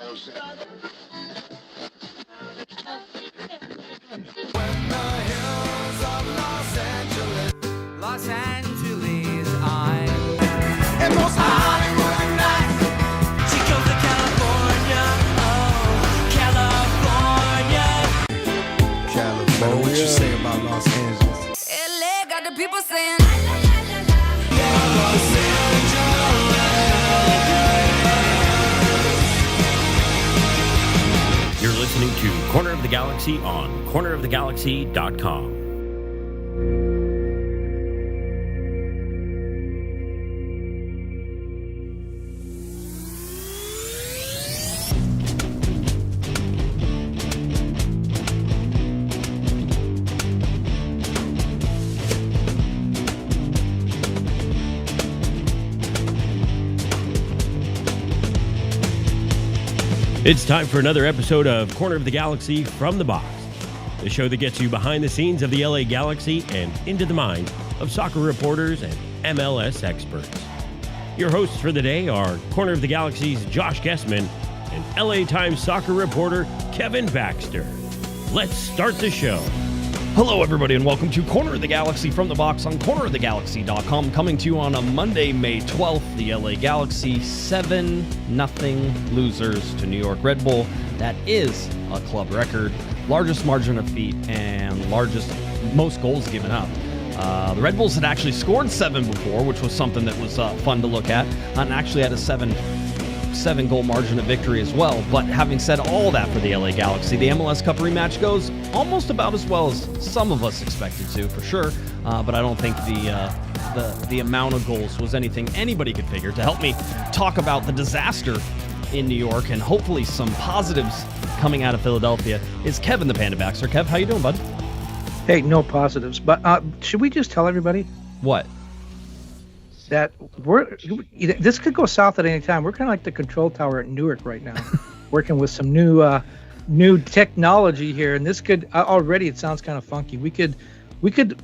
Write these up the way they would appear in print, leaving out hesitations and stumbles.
Los Angeles, I'm and most Hollywood nights. She goes to California, oh, California. California. What you say about Los Angeles? LA got the people saying, Los Angeles. You're listening to Corner of the Galaxy on cornerofthegalaxy.com. It's time for another episode of Corner of the Galaxy from the Box, the show that gets you behind the scenes of the LA Galaxy and into the mind of soccer reporters and MLS experts. Your hosts for the day are Corner of the Galaxy's Josh Guesman and LA Times soccer reporter Kevin Baxter. Let's start the show. Hello, everybody, and welcome to Corner of the Galaxy from the Box on cornerofthegalaxy.com. Coming to you on a Monday, May 12th, the LA Galaxy 7-0 losers to New York Red Bull. That is a club record, largest margin of defeat, and most goals given up. The Red Bulls had actually scored 7 before, which was something that was fun to look at, and actually had a seven-goal margin of victory as well. But having said all that for the LA Galaxy, the MLS Cup Rematch goes almost about as well as some of us expected to, for sure. But I don't think the amount of goals was anything anybody could figure. To help me talk about the disaster in New York and hopefully some positives coming out of Philadelphia is Kevin the Panda Baxter. Kev, how you doing, bud? Hey, no positives. But should we just tell everybody What? that this could go south at any time? We're kind of like the control tower at Newark right now, working with some new technology here, and this could already. It sounds kind of funky. We could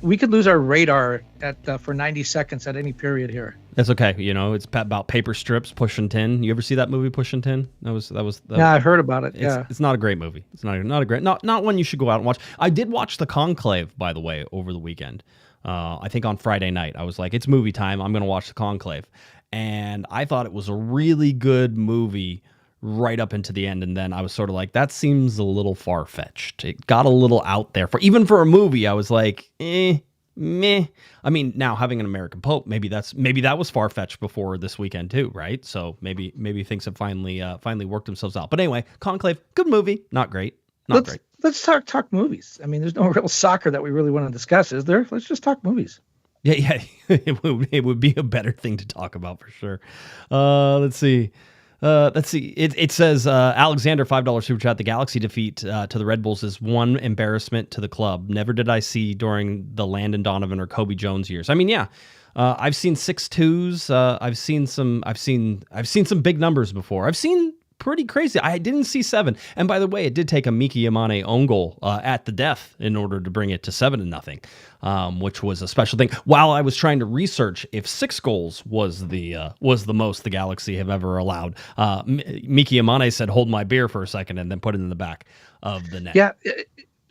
lose our radar for 90 seconds at any period here. That's okay. You know, it's about paper strips pushing tin. You ever see that movie Pushing Tin? That was. Yeah, I heard about it. It's not a great movie. It's not one you should go out and watch. I did watch The Conclave, by the way, over the weekend. I think on Friday night. I was like, it's movie time. I'm going to watch The Conclave. And I thought it was a really good movie right up into the end. And then I was sort of like, that seems a little far-fetched. It got a little out there. Even for a movie, I was like, meh. I mean, now having an American Pope, maybe that was far-fetched before this weekend too, right? So maybe things have finally worked themselves out. But anyway, Conclave, good movie. Not great. Great. Let's talk movies. I mean, there's no real soccer that we really want to discuss, is there? Let's just talk movies. Yeah. It would be a better thing to talk about for sure. Let's see. It says Alexander $5 super chat. The Galaxy defeat to the Red Bulls is one embarrassment to the club. Never did I see during the Landon Donovan or Kobe Jones years. I mean, yeah. I've seen 6-2s. I've seen some big numbers before. I've seen pretty crazy. I didn't see 7. And by the way, it did take a Miki Yamane own goal at the death in order to bring it to 7-0, which was a special thing. While I was trying to research if 6 goals was the most the Galaxy have ever allowed, Miki Yamane said, "Hold my beer for a second," and then put it in the back of the net. Yeah,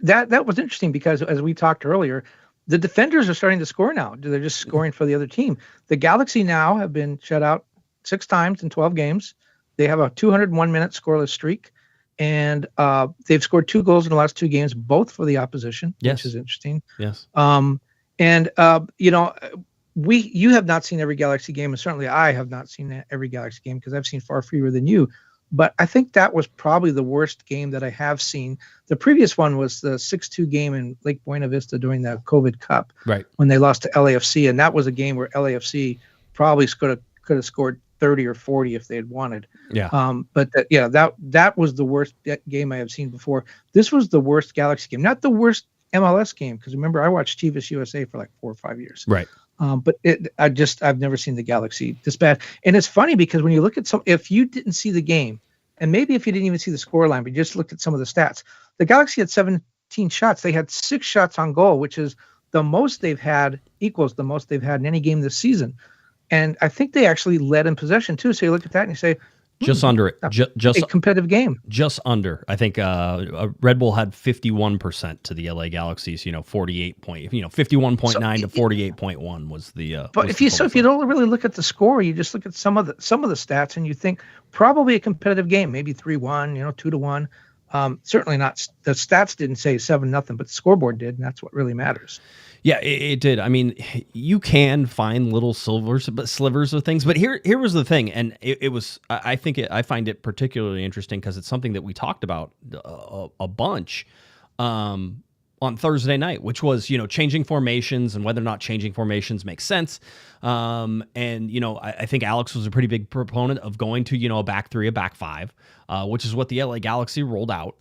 that was interesting because as we talked earlier, the defenders are starting to score now. They're just scoring for the other team. The Galaxy now have been shut out 6 times in 12 games. They have a 201-minute scoreless streak, and they've scored 2 goals in the last 2 games, both for the opposition, which is interesting. Yes. You have not seen every Galaxy game, and certainly I have not seen every Galaxy game because I've seen far fewer than you. But I think that was probably the worst game that I have seen. The previous one was the 6-2 game in Lake Buena Vista during the COVID Cup, right, when they lost to LAFC, and that was a game where LAFC probably could have scored 30 or 40 if they had wanted. Yeah. That was the worst game I have seen before. This was the worst Galaxy game, not the worst MLS game, because remember I watched Chivas USA for like 4 or 5 years. Right. But I've never seen the Galaxy this bad. And it's funny because when you look at if you didn't see the game, and maybe if you didn't even see the scoreline, but you just looked at some of the stats, the Galaxy had 17 shots. They had 6 shots on goal, which is the most they've had, equals the most they've had in any game this season. And I think they actually led in possession too. So you look at that and you say, Just under it. Just a competitive game. Just under. I think Red Bull had 51% to the LA Galaxy's, 48 point, 51.9 to 48.1 was the. But if you don't really look at the score, you just look at some of the stats, and you think probably a competitive game, maybe 3-1, 2-1. Certainly not. The stats didn't say 7-0, but the scoreboard did, and that's what really matters. Yeah, it did. I mean, you can find little slivers of things, but here was the thing, and it was. I find it particularly interesting because it's something that we talked about a bunch on Thursday night, which was changing formations and whether or not changing formations makes sense. And I think Alex was a pretty big proponent of going to a back three, a back five, which is what the LA Galaxy rolled out.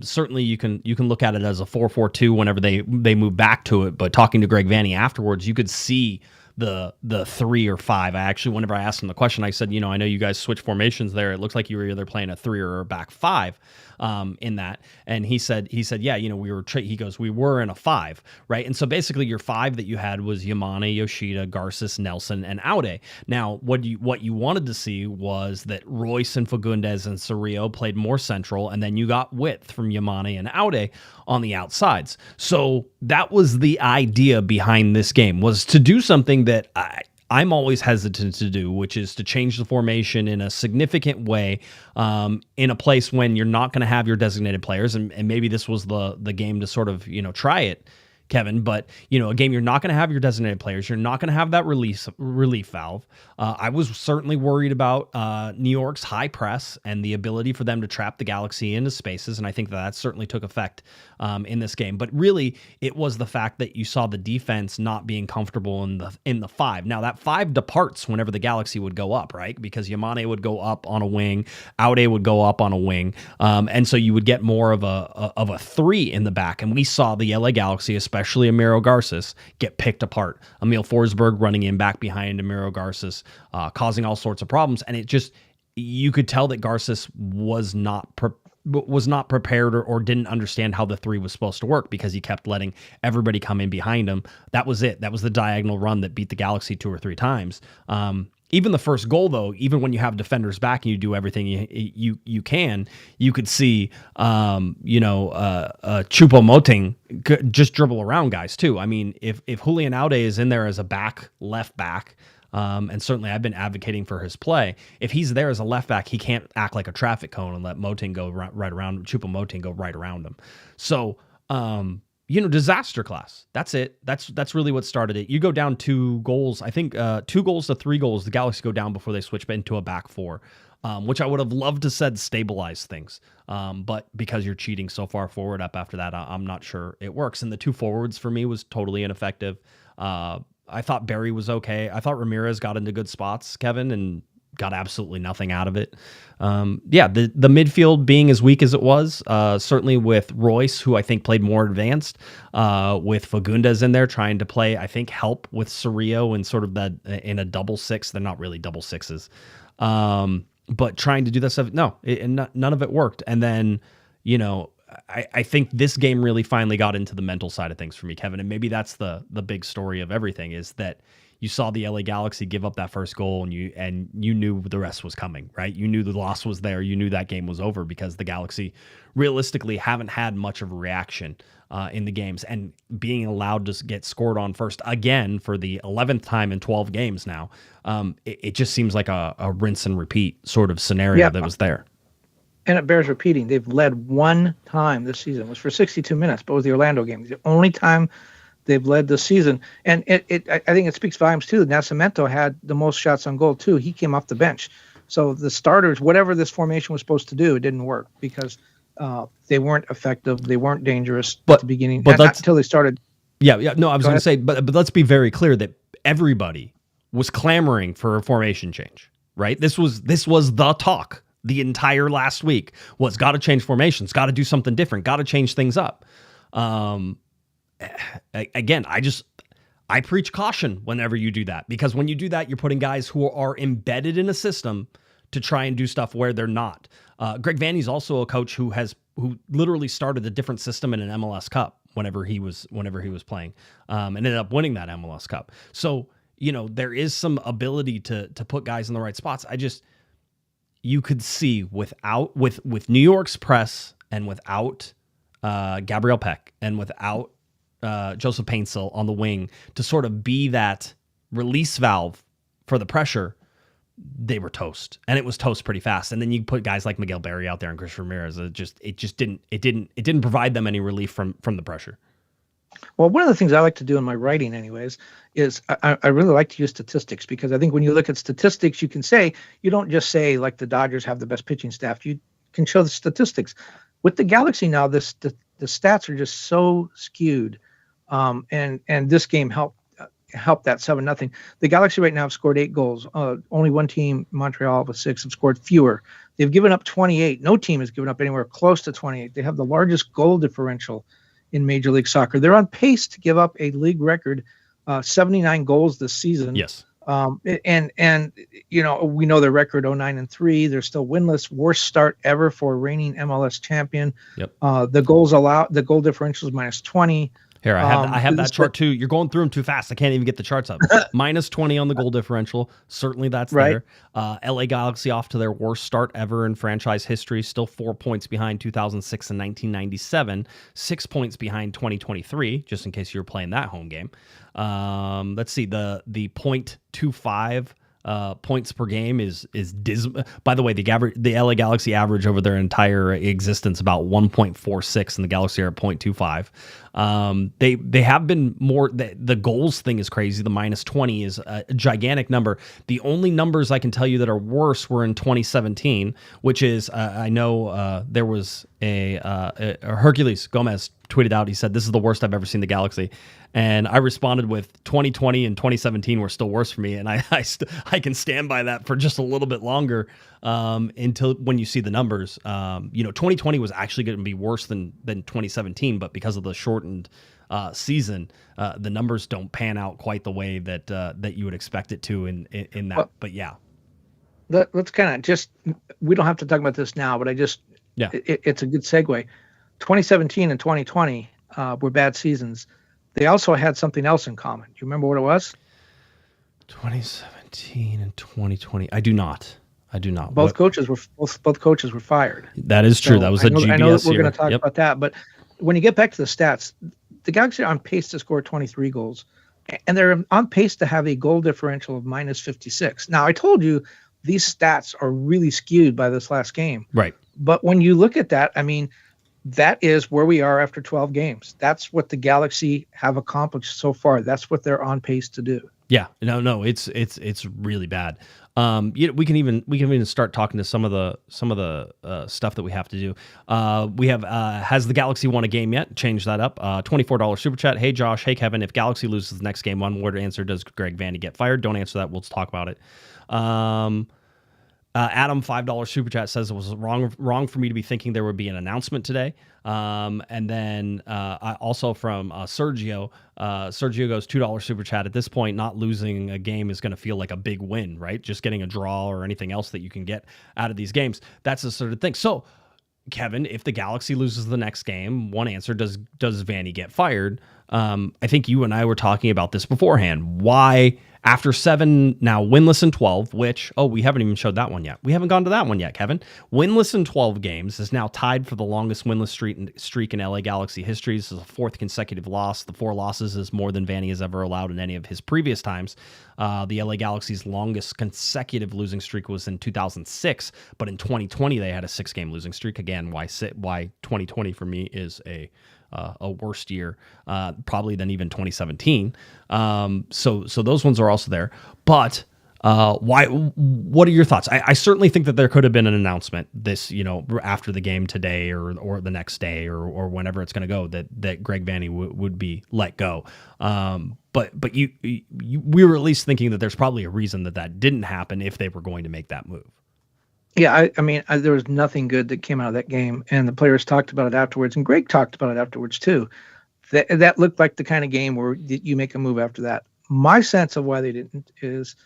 Certainly you can look at it as a 4-4-2 whenever they move back to it, but talking to Greg Vanney afterwards, you could see the 3 or 5. Whenever I asked him the question, I said, I know you guys switch formations there. It looks like you were either playing a 3 or a back 5 in that. And he said, yeah, we were in a 5, right? And so basically your 5 that you had was Yamane, Yoshida, Garces, Nelson, and Aude. Now, what you wanted to see was that Royce and Fagundes and Cerrillo played more central, and then you got width from Yamane and Aude on the outsides. So that was the idea behind this game, was to do something that I'm always hesitant to do, which is to change the formation in a significant way in a place when you're not going to have your designated players. And maybe this was the game to sort of, try it, Kevin, but a game you're not going to have your designated players. You're not going to have that relief valve. I was certainly worried about New York's high press and the ability for them to trap the Galaxy into spaces, and I think that certainly took effect in this game. But really, it was the fact that you saw the defense not being comfortable in the 5. Now that 5 departs whenever the Galaxy would go up, right? Because Yamane would go up on a wing, Aude would go up on a wing, and so you would get more of a 3 in the back. And we saw the LA Galaxy, especially Amiro Garces, get picked apart. Emil Forsberg running in back behind Amiro Garces, causing all sorts of problems. And you could tell that Garces was not prepared or didn't understand how the 3 was supposed to work, because he kept letting everybody come in behind him. That was it. That was the diagonal run that beat the Galaxy 2 or 3 times. Even the first goal, though, even when you have defenders back and you do everything you can, you could see, Choupo-Moting just dribble around guys too. I mean, if Julian Aude is in there as a left back, and certainly I've been advocating for his play, if he's there as a left back, he can't act like a traffic cone and let Moting go right around, Choupo-Moting go right around him. So, disaster class. That's it. That's really what started it. You go down 2 goals. I think 2 goals to 3 goals. The Galaxy go down before they switch into a back 4, which I would have loved to said stabilize things. But because you're cheating so far forward up after that, I'm not sure it works. And the 2 forwards for me was totally ineffective. I thought Barry was okay. I thought Ramirez got into good spots, Kevin, and got absolutely nothing out of it. The midfield being as weak as it was, certainly with Royce, who I think played more advanced, with Fagundes in there trying to play, I think, help with Cerrillo and sort of that in a double 6. They're not really double 6s, but trying to do that stuff. No, none of it worked. And then, I think this game really finally got into the mental side of things for me, Kevin. And maybe that's the big story of everything, is that you saw the LA Galaxy give up that first goal, and you knew the rest was coming, right? You knew the loss was there. You knew that game was over, because the Galaxy realistically haven't had much of a reaction in the games, and being allowed to get scored on first again for the 11th time in 12 games now. It just seems like a rinse and repeat sort of scenario that was there. And it bears repeating. They've led 1 time this season. It was for 62 minutes, but it was the Orlando game. The only time they've led this season. And I think it speaks volumes, too. Nascimento had the most shots on goal, too. He came off the bench. So the starters, whatever this formation was supposed to do, it didn't work, because they weren't effective. They weren't dangerous at the beginning. But not until they started. Yeah. No, I was going to say, but let's be very clear that everybody was clamoring for a formation change, right? This was the talk. The entire last week was got to change formations, got to do something different, got to change things up. Again, I preach caution whenever you do that, because when you do that, you're putting guys who are embedded in a system to try and do stuff where they're not. Greg Vanney's also a coach who literally started a different system in an MLS Cup whenever he was playing, and ended up winning that MLS Cup. So there is some ability to put guys in the right spots. you could see with New York's press and without Gabriel Peck and without Joseph Paintsill on the wing to sort of be that release valve for the pressure, they were toast, and it was toast pretty fast. And then you put guys like Miguel Berry out there and Chris Ramirez. It just didn't provide them any relief from the pressure. Well, one of the things I like to do in my writing, anyways, is I really like to use statistics, because I think when you look at statistics, you can say, you don't just say like the Dodgers have the best pitching staff. You can show the statistics. With the Galaxy now, the stats are just so skewed, and this game helped that 7-0. The Galaxy right now have scored 8 goals. Only one team, Montreal with 6, have scored fewer. They've given up 28. No team has given up anywhere close to 28. They have the largest goal differential in Major League Soccer. They're on pace to give up a league record 79 goals this season. Yes. And we know their record 0-9-3. They're still winless. Worst start ever for reigning MLS champion. Yep. The goal differential is -20. Here, I have that chart too. You're going through them too fast. I can't even get the charts up. -20 on the goal differential. Certainly that's right there. LA Galaxy off to their worst start ever in franchise history. Still 4 points behind 2006 and 1997. 6 points behind 2023, just in case you were playing that home game. Let's see. The 0.25 points per game is dismal. By the way, the LA Galaxy average over their entire existence about 1.46, and the Galaxy are at 0.25. They have been more. The goals thing is crazy. The -20 is a gigantic number. The only numbers I can tell you that are worse were in 2017, which is I know there was a Hercules Gomez tweeted out. He said, "This is the worst I've ever seen the Galaxy." And I responded with 2020 and 2017 were still worse for me. And I can stand by that for just a little bit longer until when you see the numbers. 2020 was actually going to be worse than 2017, but because of the shortened season, the numbers don't pan out quite the way that you would expect it to in that. Well, but yeah. Let's kind of we don't have to talk about this now, but it's a good segue. 2017 and 2020 were bad seasons. They also had something else in common. Do you remember what it was? 2017 and 2020. I do not. Both coaches were fired. That is true. That was a GBS year. I know that we're going to talk about that, but when you get back to the stats, the Galaxy are on pace to score 23 goals, and they're on pace to have a goal differential of -56. Now, I told you these stats are really skewed by this last game. Right. But when you look at that, I mean, that is where we are after 12 games. That's what the Galaxy have accomplished so far. That's what they're on pace to do. Yeah, no, it's really bad. We can even start talking to some of the stuff that we have to do. We have has the Galaxy won a game yet? Change that up. $24 super chat. Hey Josh, hey Kevin. If Galaxy loses the next game, one word answer: does Greg Vanney get fired? Don't answer that. We'll talk about it. Adam, $5 super chat says it was wrong for me to be thinking there would be an announcement today. And then also from Sergio. Sergio goes $2 super chat. At this point, not losing a game is going to feel like a big win, right? Just getting a draw or anything else that you can get out of these games. That's the sort of thing. So, Kevin, if the Galaxy loses the next game, one answer: does Vanney get fired? I think you and I were talking about this beforehand. Why? After 7 now winless in 12, which, we haven't even showed that one yet. We haven't gone to that one yet, Kevin. Winless in 12 games is now tied for the longest winless streak in LA Galaxy history. This is a 4th consecutive loss. The 4 losses is more than Vanney has ever allowed in any of his previous times. The LA Galaxy's longest consecutive losing streak was in 2006, but in 2020 they had a 6-game losing streak. Again, why 2020 for me is a worse year, probably than even 2017. So those ones are also there. But why? What are your thoughts? I certainly think that there could have been an announcement after the game today or the next day or whenever it's going to go that Greg Vanney would be let go. But we were at least thinking that there's probably a reason that didn't happen if they were going to make that move. Yeah, I mean, there was nothing good that came out of that game, and the players talked about it afterwards, and Greg talked about it afterwards too. That looked like the kind of game where you make a move after that. My sense of why they didn't is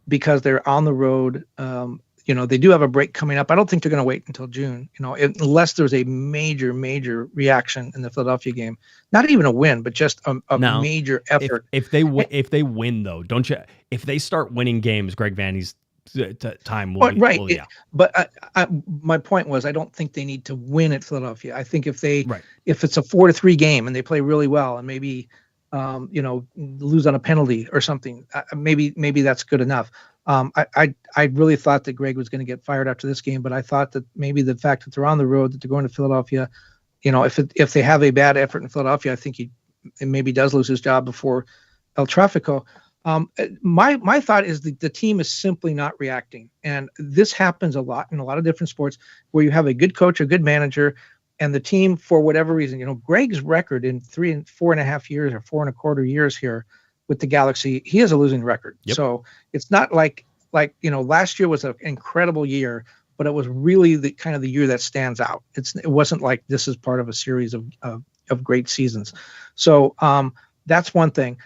because they're on the road. They do have a break coming up. I don't think they're going to wait until June, unless there's a major reaction in the Philadelphia game. Not even a win, but just a major effort. If they win, though, don't you? If they start winning games, Greg Vanney's time will Well, be, right. well, yeah. But my point was, I don't think they need to win at Philadelphia. I think if Right. it's a 4-3 game and they play really well and maybe, lose on a penalty or something, maybe that's good enough. I really thought that Greg was going to get fired after this game, but I thought that maybe the fact that they're on the road, that they're going to Philadelphia, if they have a bad effort in Philadelphia, I think he maybe does lose his job before El Tráfico. My thought is the team is simply not reacting. And this happens a lot in a lot of different sports where you have a good coach, a good manager, and the team, for whatever reason, Greg's record in 4.5 years or 4.25 years here with the Galaxy, he has a losing record. Yep. So it's not like last year was an incredible year, but it was really the kind of the year that stands out. It wasn't like this is part of a series of great seasons. So that's one thing.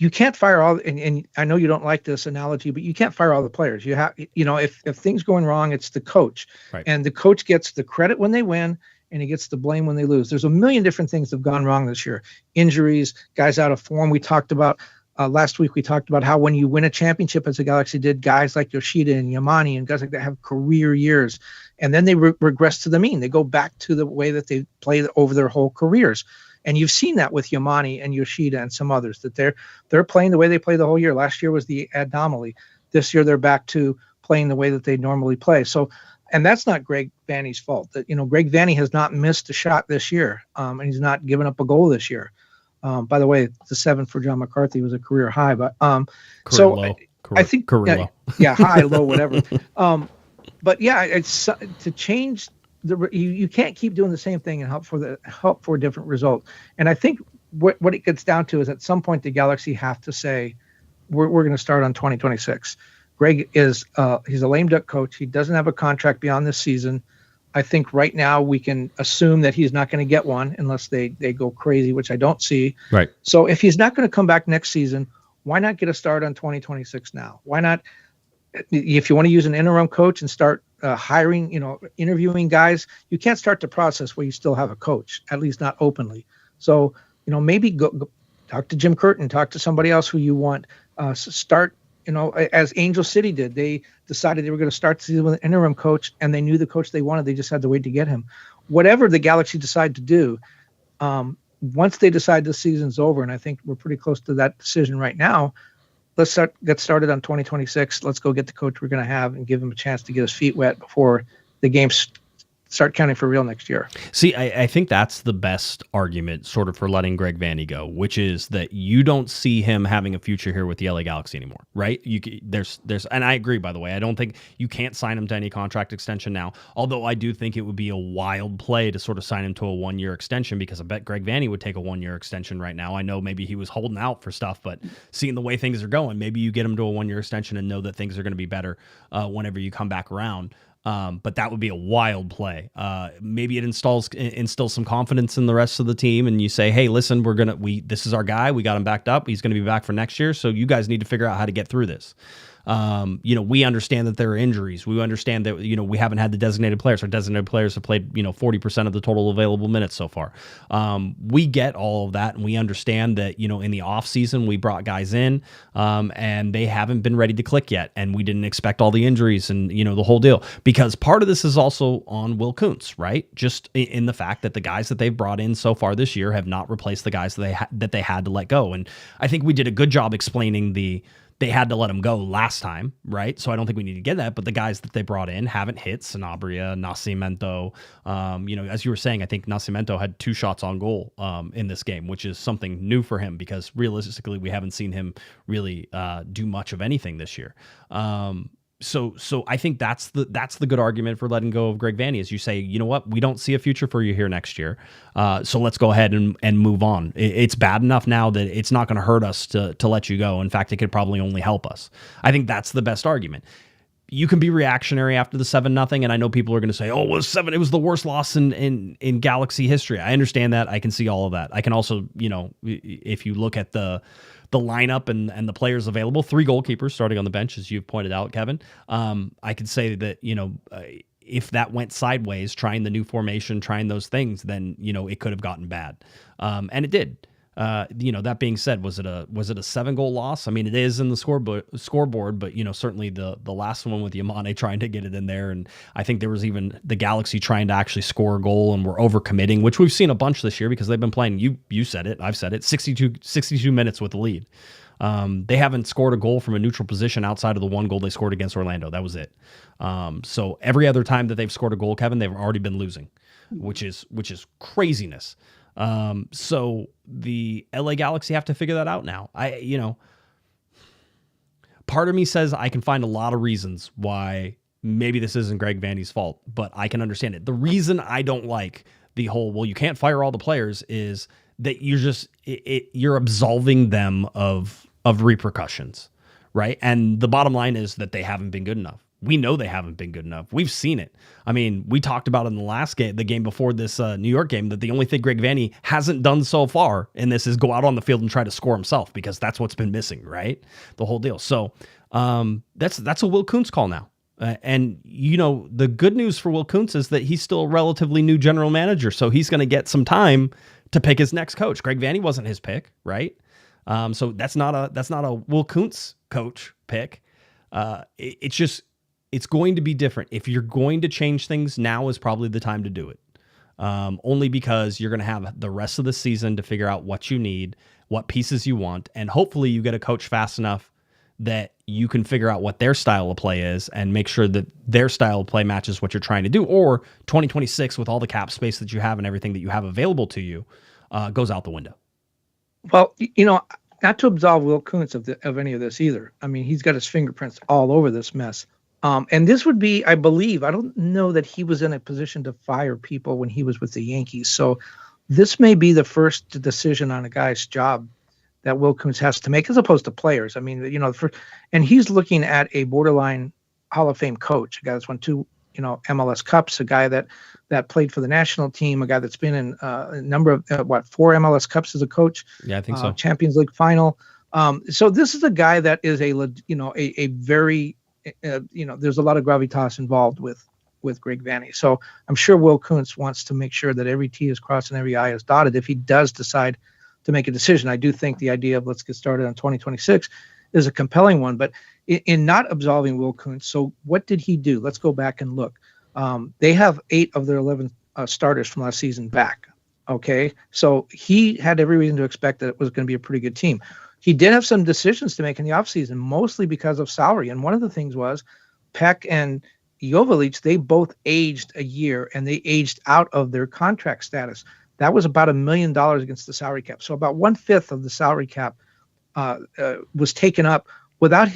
You can't fire all, and I know you don't like this analogy, but you can't fire all the players. You have, if things going wrong, it's the coach, Right. And the coach gets the credit when they win, and he gets the blame when they lose. There's a million different things that have gone wrong this year. Injuries, guys out of form. We talked about last week. We talked about how when you win a championship, as the Galaxy did, guys like Yoshida and Yamani and guys like that have career years, and then they regress to the mean. They go back to the way that they played over their whole careers. And you've seen that with Yamani and Yoshida and some others, that they're playing the way they play the whole year. Last year was the anomaly. This year they're back to playing the way that they normally play. So, and that's not Greg Vanney's fault. That Greg Vanney has not missed a shot this year, and he's not given up a goal this year. By the way, the 7 for John McCarthy was a career high, but Career low. I think career low. Yeah, high, low, whatever. But yeah, it's to change. You can't keep doing the same thing and help for a different result. And I think what it gets down to is at some point the Galaxy have to say we're going to start on 2026. Greg is he's a lame duck coach. He doesn't have a contract beyond this season. I think right now we can assume that he's not going to get one unless they go crazy, which I don't see. Right. So if he's not going to come back next season, why not get a start on 2026 now? Why not? If you want to use an interim coach and start hiring, interviewing guys, you can't start the process where you still have a coach, at least not openly. So, maybe go talk to Jim Curtin, talk to somebody else who you want. Start, as Angel City did. They decided they were going to start the season with an interim coach, and they knew the coach they wanted. They just had to wait to get him. Whatever the Galaxy decide to do, once they decide the season's over, and I think we're pretty close to that decision right now, let's get started on 2026. Let's go get the coach we're going to have and give him a chance to get his feet wet before the games start counting for real next year. See, I think that's the best argument sort of for letting Greg Vanney go, which is that you don't see him having a future here with the LA Galaxy anymore, right? There's, and I agree, by the way. I don't think you can't sign him to any contract extension now, although I do think it would be a wild play to sort of sign him to a 1-year extension, because I bet Greg Vanney would take a 1-year extension right now. I know maybe he was holding out for stuff, but seeing the way things are going, maybe you get him to a 1-year extension and know that things are going to be better whenever you come back around. But that would be a wild play. Maybe it instills some confidence in the rest of the team, and you say, "Hey, listen, this is our guy. We got him backed up. He's going to be back for next year. So you guys need to figure out how to get through this." We understand that there are injuries. We understand that, we haven't had the designated players. Our designated players have played, 40% of the total available minutes so far. We get all of that, and we understand that, in the off season, we brought guys in, and they haven't been ready to click yet. And we didn't expect all the injuries and, the whole deal, because part of this is also on Will Kuntz, right? Just in the fact that the guys that they've brought in so far this year have not replaced the guys that they had to let go. And I think we did a good job explaining they had to let him go last time, right? So I don't think we need to get that. But the guys that they brought in haven't hit. Sanabria, Nascimento. As you were saying, I think Nascimento had 2 shots on goal in this game, which is something new for him, because realistically, we haven't seen him really do much of anything this year. So I think that's the good argument for letting go of Greg Vanney, is you say, you know what, we don't see a future for you here next year. So let's go ahead and move on. It's bad enough now that it's not going to hurt us to let you go. In fact, it could probably only help us. I think that's the best argument. You can be reactionary after the 7-0, and I know people are going to say, "Oh, it was the worst loss in Galaxy history." I understand that. I can see all of that. I can also, if you look at the lineup and the players available, 3 goalkeepers starting on the bench, as you've pointed out, Kevin. I could say that, if that went sideways, trying the new formation, trying those things, then, it could have gotten bad. And it did. That being said, was it a 7-goal loss? I mean, it is in the scoreboard, but certainly the last one with Yamane trying to get it in there, and I think there was even the Galaxy trying to actually score a goal and were overcommitting, which we've seen a bunch this year because they've been playing. You said it, I've said it, 62 minutes with the lead. They haven't scored a goal from a neutral position outside of the one goal they scored against Orlando. That was it. So every other time that they've scored a goal, Kevin, they've already been losing, which is craziness. So the LA Galaxy have to figure that out now. Part of me says I can find a lot of reasons why maybe this isn't Greg Vanney's fault, but I can understand it. The reason I don't like the whole, well, you can't fire all the players is that you're absolving them of repercussions, right? And the bottom line is that they haven't been good enough. We know they haven't been good enough. We've seen it. I mean, we talked about in the last game, the game before this New York game, that the only thing Greg Vanney hasn't done so far in this is go out on the field and try to score himself, because that's what's been missing, right? The whole deal. So that's a Will Kuntz call now. And the good news for Will Kuntz is that he's still a relatively new general manager, so he's going to get some time to pick his next coach. Greg Vanney wasn't his pick, right? So that's not a Will Kuntz coach pick. It's going to be different. If you're going to change things, now is probably the time to do it. Only because you're going to have the rest of the season to figure out what you need, what pieces you want, and hopefully you get a coach fast enough that you can figure out what their style of play is and make sure that their style of play matches what you're trying to do. Or 2026, with all the cap space that you have and everything that you have available to you, goes out the window. Well, not to absolve Will Kuntz of any of this either. I mean, he's got his fingerprints all over this mess. And this would be, I believe, I don't know that he was in a position to fire people when he was with the Yankees. So this may be the first decision on a guy's job that Will Kuntz has to make, as opposed to players. I mean, and he's looking at a borderline Hall of Fame coach, a guy that's won 2, MLS Cups, a guy that played for the national team, a guy that's been in a number of 4 MLS Cups as a coach. Yeah, I think so. Champions League final. So this is a guy that is a very there's a lot of gravitas involved with Greg Vanney. So I'm sure Will Kuntz wants to make sure that every T is crossed and every I is dotted if he does decide to make a decision. I do think the idea of let's get started on 2026 is a compelling one, but in not absolving Will Kuntz, so what did he do? Let's go back and look. They have 8 of their 11 starters from last season back. Okay, so he had every reason to expect that it was going to be a pretty good team. He did have some decisions to make in the offseason, mostly because of salary. And one of the things was Peck and Jovalic, they both aged a year, and they aged out of their contract status. That was about $1 million against the salary cap. So about 1/5 of the salary cap was taken up without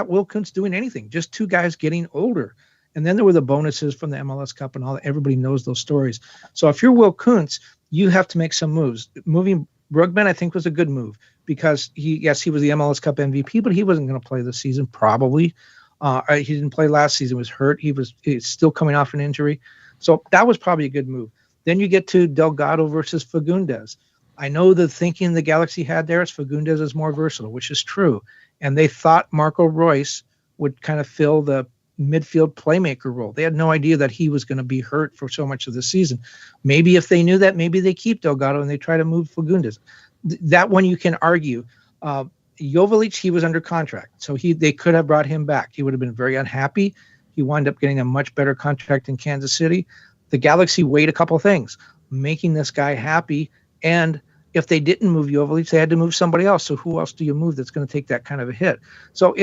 Will Kuntz doing anything, just 2 guys getting older. And then there were the bonuses from the MLS Cup and all that. Everybody knows those stories. So if you're Will Kuntz, you have to make some moves. Moving Brugman, I think, was a good move, because he was the MLS Cup MVP, but he wasn't going to play this season, probably. He didn't play last season, was hurt. He's still coming off an injury. So that was probably a good move. Then you get to Delgado versus Fagundes. I know the thinking the Galaxy had there is Fagundes is more versatile, which is true. And they thought Marco Royce would kind of fill the midfield playmaker role. They had no idea that he was going to be hurt for so much of the season. Maybe if they knew that, maybe they keep Delgado and they try to move Fagundes. That one you can argue. Jovalic, he was under contract, so they could have brought him back. He would have been very unhappy. He wound up getting a much better contract in Kansas City. The Galaxy weighed a couple things, making this guy happy, and if they didn't move Jovalic, they had to move somebody else. So who else do you move that's going to take that kind of a hit? So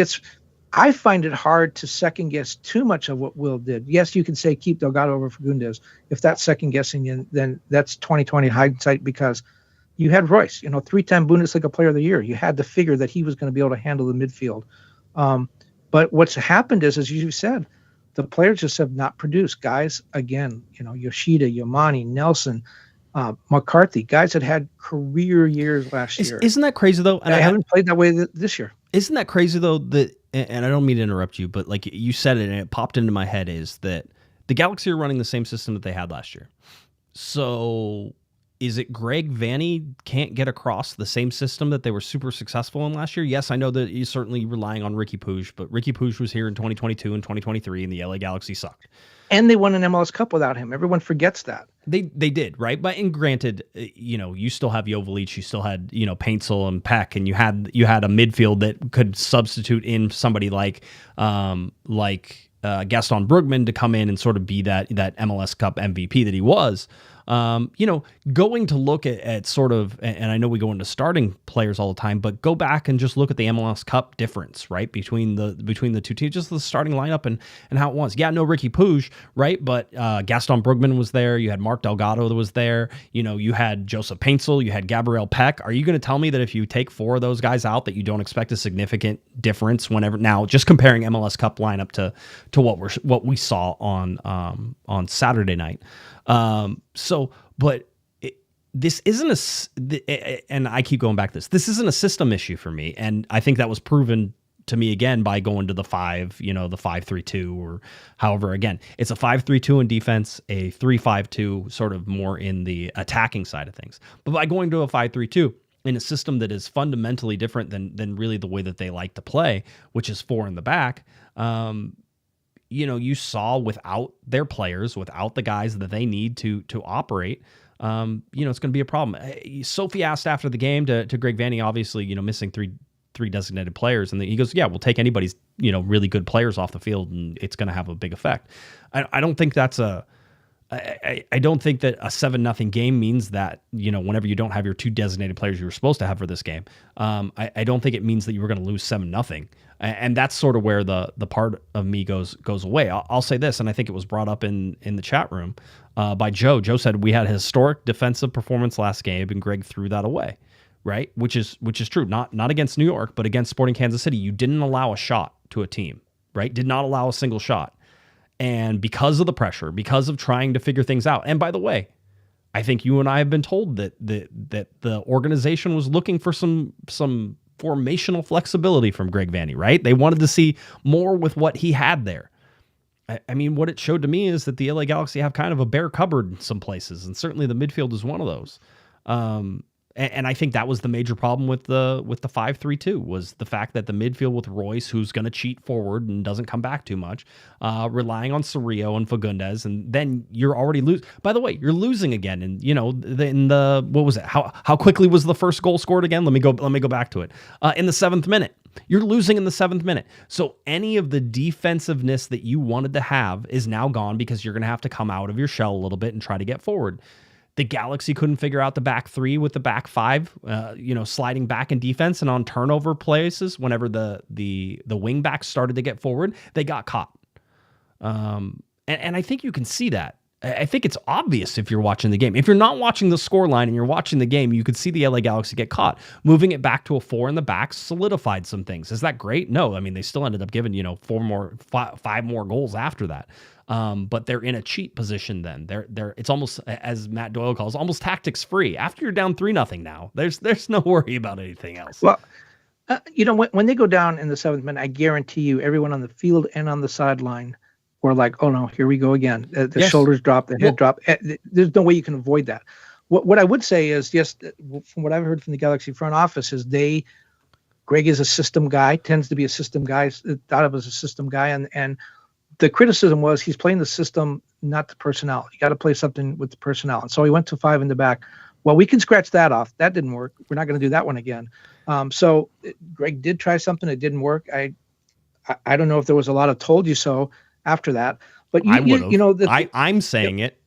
I find it hard to second guess too much of what Will did. Yes, you can say keep Delgado over Fagundes. If that's second guessing you, then that's 2020 hindsight, because you had Royce, 3-time Bundesliga Player of the Year. You had to figure that he was going to be able to handle the midfield. But what's happened is, as you said, the players just have not produced. Guys, again, Yoshida, Yamane, Nelson, McCarthy, guys that had career years last year. Isn't that crazy, though? And I haven't played that way this year. Isn't that crazy, though, that, and I don't mean to interrupt you, but like you said it and it popped into my head, is that the Galaxy are running the same system that they had last year. So Is it Greg Vanney can't get across the same system that they were super successful in last year? Yes, I know that he's certainly relying on Ricky Puig, but Ricky Puig was here in 2022 and 2023, and the LA Galaxy sucked. And they won an MLS Cup without him. Everyone forgets that. They did, right? But and granted, you still have Joveljic, you still had Paintsel and Peck, and you had a midfield that could substitute in somebody like Gaston Brugman to come in and sort of be that MLS Cup MVP that he was. Going to look at sort of, and I know we go into starting players all the time, but go back and just look at the MLS Cup difference, right? Between the two teams, just the starting lineup and how it was. Yeah, no Ricky Puig, right? But Gaston Brugman was there. You had Mark Delgado that was there. You had Joseph Paintsel. You had Gabriel Peck. Are you going to tell me that if you take 4 of those guys out that you don't expect a significant difference whenever? Now, just comparing MLS Cup lineup to what we saw on Saturday night. This isn't and I keep going back to this isn't a system issue for me. And I think that was proven to me again by going to the 5-3-2 or however, again, it's a 5-3-2 in defense, a 3-5-2 sort of more in the attacking side of things. But by going to a 5-3-2 in a system that is fundamentally different than really the way that they like to play, which is 4 in the back, you saw without their players, without the guys that they need to operate, it's going to be a problem. Sophie asked after the game to Greg Vanney, obviously, missing three designated players, and he goes, "Yeah, we'll take anybody's really good players off the field, and it's going to have a big effect." I don't think that's I don't think that a 7-0 game means that, whenever you don't have your 2 designated players you were supposed to have for this game, I don't think it means that you were going to lose 7-0. And that's sort of where the part of me goes away. I'll say this, and I think it was brought up in the chat room by Joe. Joe said we had a historic defensive performance last game, and Greg threw that away, right? Which is true. Not against New York, but against Sporting Kansas City. You didn't allow a shot to a team, right? Did not allow a single shot. And because of the pressure, because of trying to figure things out, and by the way, I think you and I have been told that the organization was looking for some formational flexibility from Greg Vanney, right? They wanted to see more with what he had there. I mean, what it showed to me is that the LA Galaxy have kind of a bare cupboard in some places, and certainly the midfield is one of those. And I think that was the major problem with the 5-3-2 was the fact that the midfield with Royce, who's going to cheat forward and doesn't come back too much, relying on Cerrillo and Fagundes, and then you're already losing. By the way, you're losing again, and in the what was it? How quickly was the first goal scored again? Let me go back to it. In the 7th minute. You're losing in the 7th minute. So any of the defensiveness that you wanted to have is now gone because you're going to have to come out of your shell a little bit and try to get forward. The Galaxy couldn't figure out the back 3 with the back 5, sliding back in defense, and on turnover places, whenever the wing backs started to get forward, they got caught. And I think you can see that. I think it's obvious if you're watching the game. If you're not watching the scoreline and you're watching the game, you could see the LA Galaxy get caught. Moving it back to a 4 in the back solidified some things. Is that great? No. I mean, they still ended up giving, 5 more goals after that. But they're in a cheat position then. It's almost, as Matt Doyle calls, almost tactics free. After you're down 3-0 now, there's no worry about anything else. Well, when they go down in the 7th minute, I guarantee you everyone on the field and on the sideline were like, oh no, here we go again. The shoulders drop, the head drop. There's no way you can avoid that. What I would say is, yes, from what I've heard from the Galaxy front office is Greg is a system guy, tends to be a system guy, thought of as a system guy. And the criticism was he's playing the system, not the personnel. You got to play something with the personnel. And so he went to 5 in the back. Well, we can scratch that off. That didn't work. We're not going to do that one again. So Greg did try something. It didn't work. I don't know if there was a lot of told you so after that, but I'm saying it.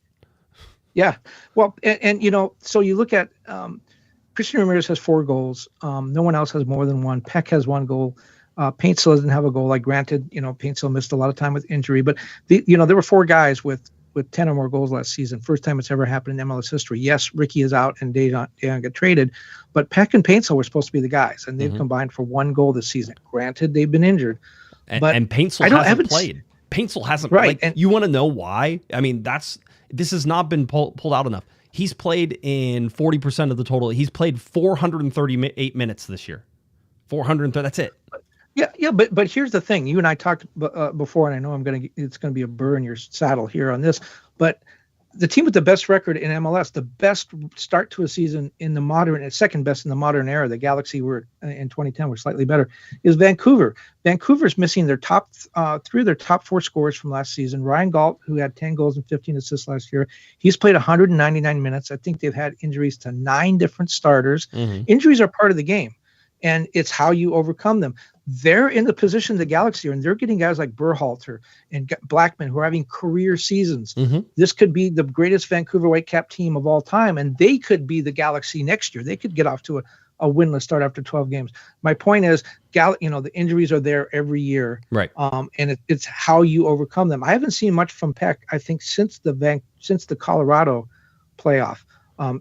Yeah. Well, and so you look at Christian Ramirez has 4 goals. No one else has more than 1. Peck has 1 goal. Paintsel doesn't have a goal. Like, granted, Paintsel missed a lot of time with injury, but there were 4 guys with 10 or more goals last season. First time it's ever happened in MLS history. Yes, Ricky is out and Dejan got traded, but Peck and Paintsel were supposed to be the guys, and they've combined for 1 goal this season. Granted, they've been injured, but Paintsel hasn't played. Paintsel hasn't played. And you want to know why? I mean, this has not been pulled out enough. He's played in 40% of the total. He's played 438 minutes this year. 430. That's it. Yeah, but here's the thing. You and I talked before, and I know it's going to be a burr in your saddle here on this, but the team with the best record in MLS, the best start to a season in the modern, second best in the modern era, the Galaxy were in 2010 were slightly better, is Vancouver. Vancouver's missing their top three of their top four scorers from last season. Ryan Gault, who had 10 goals and 15 assists last year, he's played 199 minutes. I think they've had injuries to 9 different starters. Injuries are part of the game, and it's how you overcome them. They're in the position the Galaxy are, and they're getting guys like Berhalter and Blackman who are having career seasons. This could be the greatest Vancouver Whitecap team of all time, and they could be the Galaxy next year. They could get off to a winless start after 12 games. My point is, the injuries are there every year, right? And it's how you overcome them. I haven't seen much from Peck, I think, since the Colorado playoff.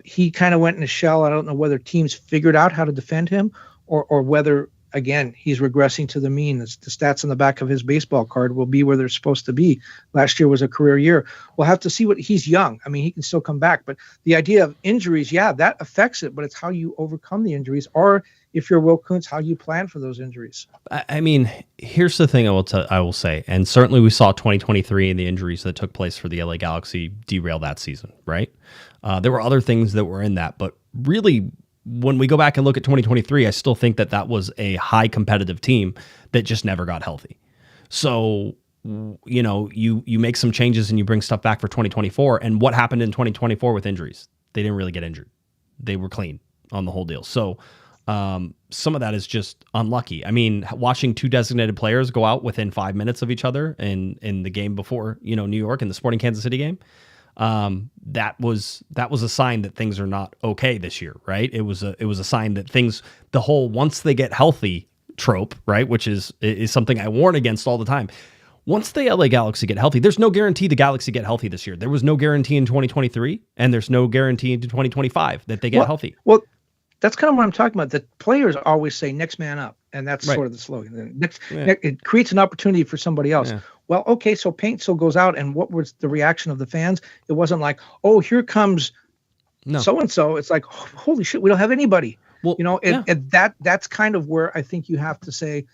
He kind of went in a shell. I don't know whether teams figured out how to defend him or whether, again, he's regressing to the mean. The stats on the back of his baseball card will be where they're supposed to be. Last year was a career year. We'll have to see he's young. I mean, he can still come back, but the idea of injuries, that affects it, but it's how you overcome the injuries, or if you're Will Kuntz, how you plan for those injuries. I mean, here's the thing I will say, and certainly we saw 2023 and the injuries that took place for the LA Galaxy derail that season, right? There were other things that were in that, but really, when we go back and look at 2023, I still think that was a high competitive team that just never got healthy. So, you make some changes and you bring stuff back for 2024. And what happened in 2024 with injuries? They didn't really get injured. They were clean on the whole deal. So some of that is just unlucky. I mean, watching 2 designated players go out within 5 minutes of each other in the game before, New York in the Sporting Kansas City game, that was a sign that things are not okay this year, right? It was a sign that the whole once they get healthy trope, right, which is something I warn against all the time. Once the LA Galaxy get healthy, there's no guarantee the Galaxy get healthy this year. There was no guarantee in 2023, and there's no guarantee in 2025 that they get healthy. Well, that's kind of what I'm talking about. The players always say next man up, and that's sort of the slogan. It creates an opportunity for somebody else. Yeah. Well, okay, so Paintsville goes out, and what was the reaction of the fans? It wasn't like, oh, here comes so-and-so. It's like, oh, holy shit, we don't have anybody. Well, that's kind of where I think you have to say,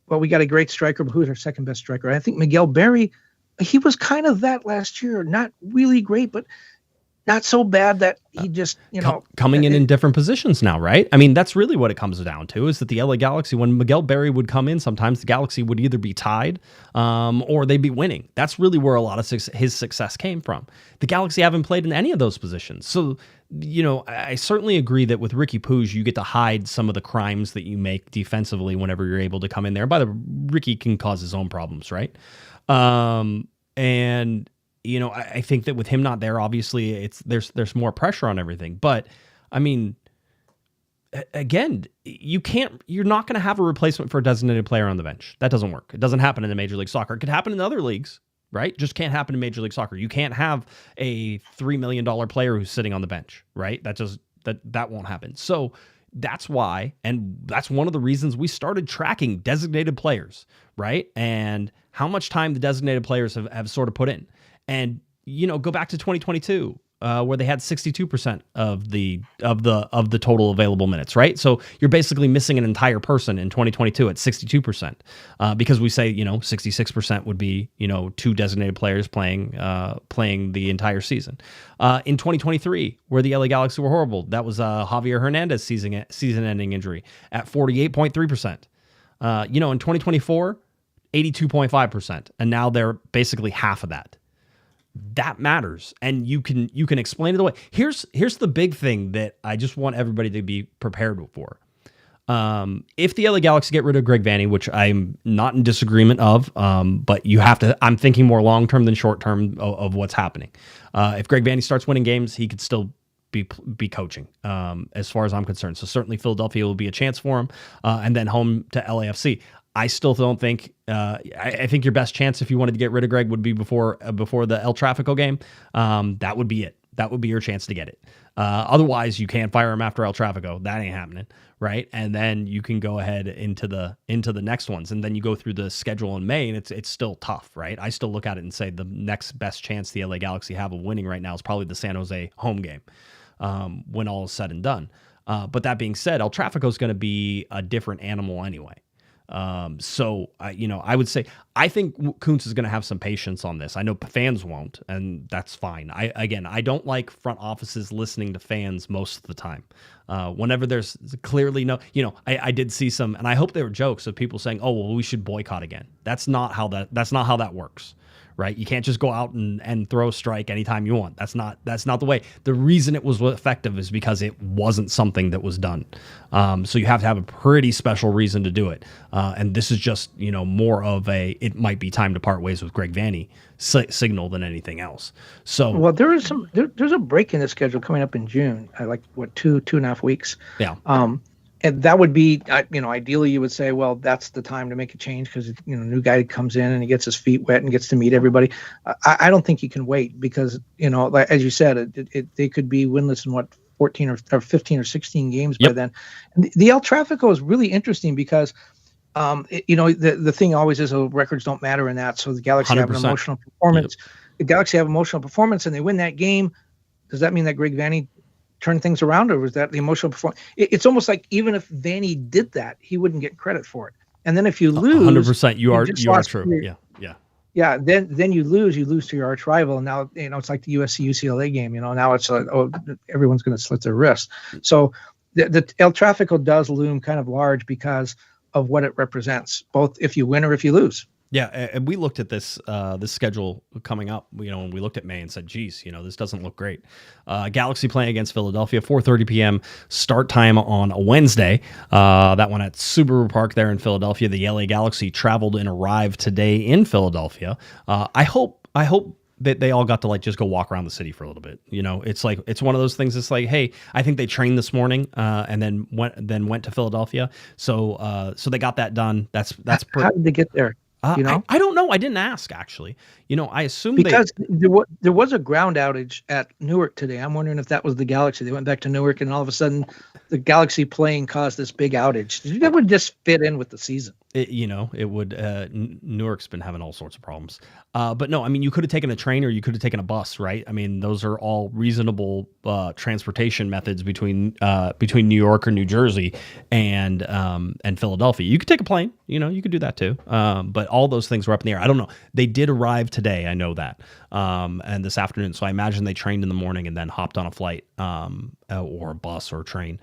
well, we got a great striker, but who's our second best striker? I think Miguel Berry, he was kind of that last year. Not really great, but not so bad that he just, coming in different positions now, right? I mean, that's really what it comes down to, is that the LA Galaxy, when Miguel Berry would come in, sometimes the Galaxy would either be tied or they'd be winning. That's really where a lot of his success came from. The Galaxy haven't played in any of those positions. So, I certainly agree that with Ricky Puig, you get to hide some of the crimes that you make defensively whenever you're able to come in there. Ricky can cause his own problems, right? I think that with him not there, obviously there's more pressure on everything. But I mean, again, you're not going to have a replacement for a designated player on the bench. That doesn't work. It doesn't happen in the Major League Soccer. It could happen in other leagues, right? Just can't happen in Major League Soccer. You can't have a $3 million player who's sitting on the bench, right? That won't happen. So that's why, and that's one of the reasons we started tracking designated players, right? And how much time the designated players have sort of put in. And, go back to 2022, where they had 62% of the total available minutes, right? So you're basically missing an entire person in 2022 at 62%, because we say, 66% would be, 2 designated players playing the entire season. In 2023, where the LA Galaxy were horrible, that was Javier Hernandez season-ending injury at 48.3%. In 2024, 82.5%, and now they're basically half of that. That matters, and you can explain it away. Here's the big thing that I just want everybody to be prepared for. If the LA Galaxy get rid of Greg Vanney, which I'm not in disagreement of, but you have to. I'm thinking more long term than short term of what's happening. If Greg Vanney starts winning games, he could still be coaching, as far as I'm concerned. So certainly Philadelphia will be a chance for him, and then home to LAFC. I still don't think. I think your best chance if you wanted to get rid of Greg would be before the El Tráfico game. That would be it. That would be your chance to get it. Otherwise, you can't fire him after El Tráfico. That ain't happening, right? And then you can go ahead into the next ones, and then you go through the schedule in May, and it's still tough, right? I still look at it and say the next best chance the LA Galaxy have of winning right now is probably the San Jose home game, when all is said and done. But that being said, El Tráfico is going to be a different animal anyway. So I would say I think Kuntz is going to have some patience on this. I know fans won't, and that's fine. I don't like front offices listening to fans most of the time. Whenever there's clearly I did see some, and I hope they were jokes of people saying, "Oh, well, we should boycott again." That's not how that works. Right? You can't just go out and throw a strike anytime you want. That's not the way. The reason it was effective is because it wasn't something that was done. So you have to have a pretty special reason to do it. And this is just, more of it might be time to part ways with Greg Vanney signal than anything else. So, well, there's a break in the schedule coming up in June, like 2.5 weeks. Yeah. And that would be, ideally you would say, well, that's the time to make a change because, new guy comes in and he gets his feet wet and gets to meet everybody. I don't think you can wait because, like, as you said, they could be winless in 14 or 15 or 16 games by then. And the El Tráfico is really interesting because, the thing always is records don't matter in that. So the Galaxy 100%. Have an emotional performance. Yep. The Galaxy have emotional performance and they win that game. Does that mean that Greg Vanney turn things around, or was that the emotional performance? It's almost like even if Vanney did that, he wouldn't get credit for it. And then if you lose, 100%, you are true. Yeah. Then you lose to your arch rival, and now it's like the USC UCLA game. Now it's everyone's going to slit their wrist. So the El Tráfico does loom kind of large because of what it represents, both if you win or if you lose. Yeah, and we looked at this schedule coming up, and we looked at May and said, geez, this doesn't look great. Galaxy playing against Philadelphia, 4:30 p.m. start time on a Wednesday. That one at Subaru Park there in Philadelphia. The LA Galaxy traveled and arrived today in Philadelphia. I hope that they all got to just go walk around the city for a little bit. It's one of those things. It's like, hey, I think they trained this morning and then went to Philadelphia. So they got that done. How did they get there? I don't know. I didn't ask, actually. I assume because there was a ground outage at Newark today. I'm wondering if that was the Galaxy. They went back to Newark, and all of a sudden, the Galaxy playing caused this big outage. That would just fit in with the season. It would. Newark's been having all sorts of problems. But no, you could have taken a train or you could have taken a bus, right? Those are all reasonable transportation methods between New York or New Jersey and Philadelphia. You could take a plane. You could do that too. But all those things were up in the air. I don't know. They did arrive today. I know that. And this afternoon. So I imagine they trained in the morning and then hopped on a flight or a bus or a train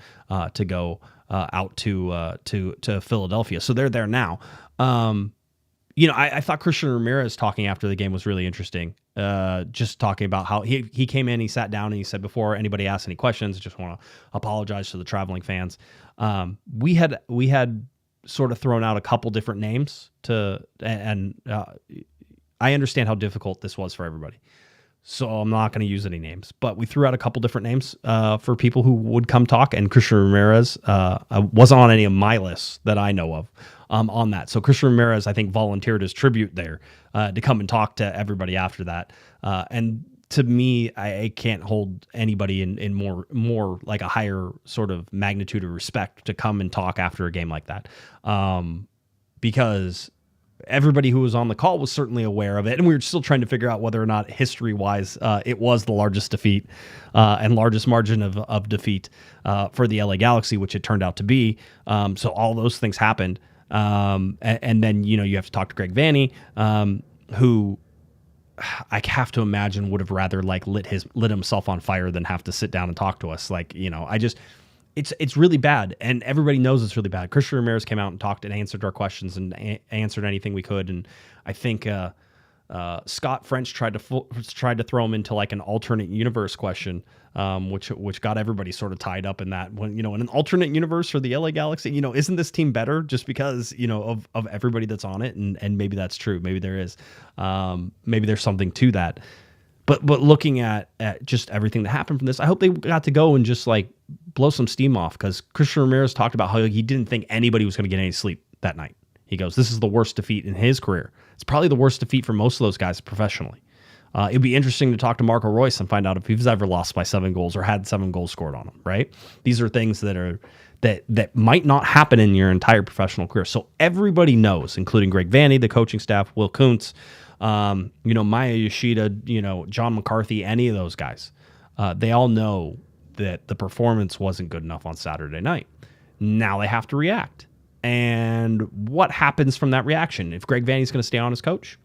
to go out to Philadelphia. So they're there now. I thought Christian Ramirez talking after the game was really interesting. Just talking about how he came in, he sat down, and he said, before anybody asked any questions, I just want to apologize to the traveling fans. We had sort of thrown out a couple different names and I understand how difficult this was for everybody. So I'm not going to use any names, but we threw out a couple different names for people who would come talk, and Christian Ramirez wasn't on any of my lists that I know of on that. So Christian Ramirez, I think, volunteered his tribute there to come and talk to everybody after that. And to me, I can't hold anybody in more like a higher sort of magnitude of respect to come and talk after a game like that, because everybody who was on the call was certainly aware of it, and we were still trying to figure out whether or not history-wise it was the largest defeat and largest margin of defeat for the LA Galaxy, which it turned out to be. So all those things happened, and then you have to talk to Greg Vanney, who I have to imagine would have rather lit himself on fire than have to sit down and talk to us. It's really bad, and everybody knows it's really bad. Christian Ramirez came out and talked and answered our questions and answered anything we could, and I think Scott French tried to throw him into an alternate universe question, which got everybody sort of tied up in that. When in an alternate universe for the LA Galaxy, isn't this team better just because of everybody that's on it? And maybe that's true. Maybe there is. Maybe there's something to that. But looking at just everything that happened from this, I hope they got to go and just blow some steam off, because Christian Ramirez talked about how he didn't think anybody was going to get any sleep that night. He goes, this is the worst defeat in his career. It's probably the worst defeat for most of those guys professionally. It'd be interesting to talk to Marco Royce and find out if he's ever lost by 7 goals or had 7 goals scored on him, right? These are things that might not happen in your entire professional career. So everybody knows, including Greg Vanney, the coaching staff, Will Kuntz, Maya Yoshida, John McCarthy, any of those guys, they all know that the performance wasn't good enough on Saturday night. Now they have to react. And what happens from that reaction? If Greg Vanney's going to stay on as coach,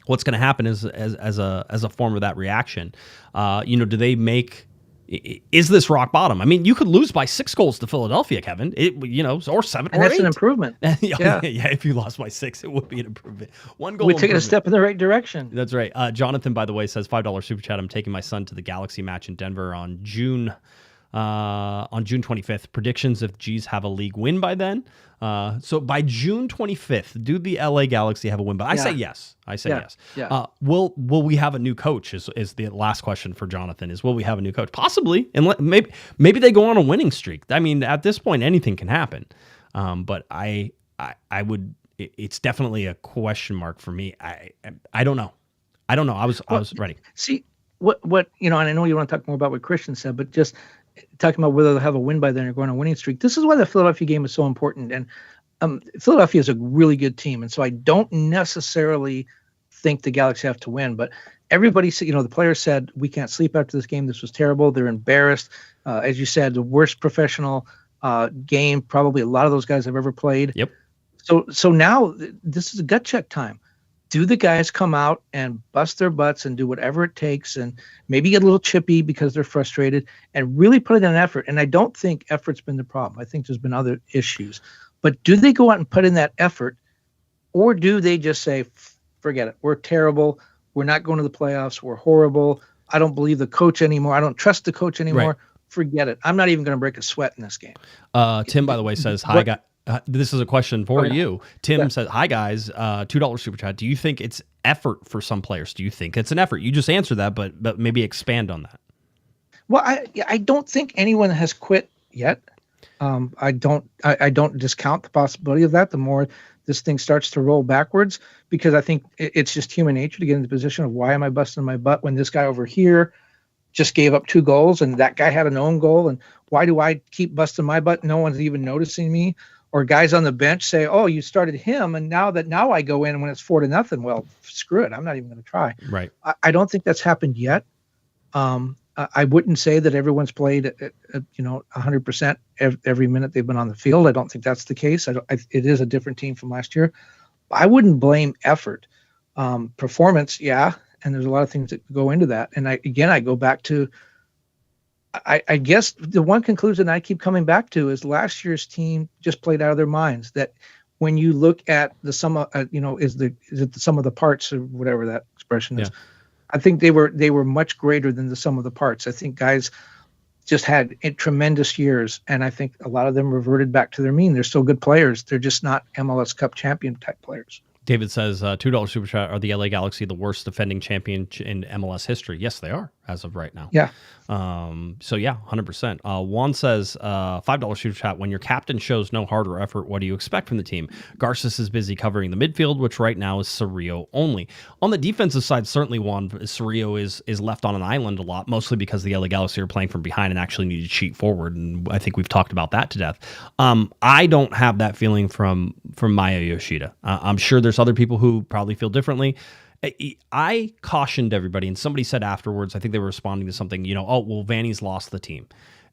what's going to happen is as a form of that reaction? Do they make? Is this rock bottom? I mean, you could lose by 6 goals to Philadelphia, Kevin. Or 7 and or 8. That's an improvement. yeah. If you lost by 6, it would be an improvement. 1 goal. We're taking a step in the right direction. That's right. Jonathan, by the way, says $5 super chat. I'm taking my son to the Galaxy match in Denver on June 25th. Predictions if G's have a league win by then. So by June 25th, do the LA Galaxy have a win? But I say yes. Yes. Yeah. Will we have a new coach? Is the last question for Jonathan? Is will we have a new coach? Possibly, and maybe they go on a winning streak. I mean, at this point, anything can happen. But I would. It's definitely a question mark for me. I don't know. I was ready. See what and I know you want to talk more about what Christian said, but just talking about whether they'll have a win by then or go on a winning streak. This is why the Philadelphia game is so important. And Philadelphia is a really good team. And so I don't necessarily think the Galaxy have to win. But everybody said, the players said, we can't sleep after this game. This was terrible. They're embarrassed. As you said, the worst professional game probably a lot of those guys have ever played. Yep. So now this is a gut check time. Do the guys come out and bust their butts and do whatever it takes and maybe get a little chippy because they're frustrated and really put in an effort? And I don't think effort's been the problem. I think there's been other issues. But do they go out and put in that effort, or do they just say, forget it, we're terrible, we're not going to the playoffs, we're horrible, I don't believe the coach anymore, I don't trust the coach anymore, right. Forget it, I'm not even going to break a sweat in this game. Tim, by the way, says, hi, guys. This is a question for you. Tim says, hi, guys, $2 super chat. Do you think it's effort for some players? Do you think it's an effort? You just answered that, but maybe expand on that. Well, I don't think anyone has quit yet. I don't discount the possibility of that. The more this thing starts to roll backwards, because I think it's just human nature to get in the position of why am I busting my butt when this guy over here just gave up 2 goals and that guy had an own goal, and why do I keep busting my butt? No one's even noticing me. Or guys on the bench say, "Oh, you started him, and now I go in when it's 4-0. Well, screw it. I'm not even going to try." Right. I don't think that's happened yet. I wouldn't say that everyone's played, 100% every minute they've been on the field. I don't think that's the case. It is a different team from last year. I wouldn't blame effort. Performance, yeah, and there's a lot of things that go into that. And I go back to. I guess the one conclusion I keep coming back to is last year's team just played out of their minds. That when you look at the sum of, is it the sum of the parts or whatever that expression is? Yeah. I think they were much greater than the sum of the parts. I think guys just had tremendous years, and I think a lot of them reverted back to their mean. They're still good players. They're just not MLS Cup champion type players. David says, $2 super chat, are the LA Galaxy the worst defending champion in MLS history? Yes, they are, as of right now. Yeah. So, yeah, 100%. Juan says, $5 super chat, when your captain shows no heart or effort, what do you expect from the team? Garces is busy covering the midfield, which right now is Cerrillo only. On the defensive side, certainly, Juan, Cerrillo is left on an island a lot, mostly because the LA Galaxy are playing from behind and actually need to cheat forward, and I think we've talked about that to death. I don't have that feeling from Maya Yoshida. I'm sure there's other people who probably feel differently. I cautioned everybody, and somebody said afterwards, I think they were responding to something, Vanney's lost the team.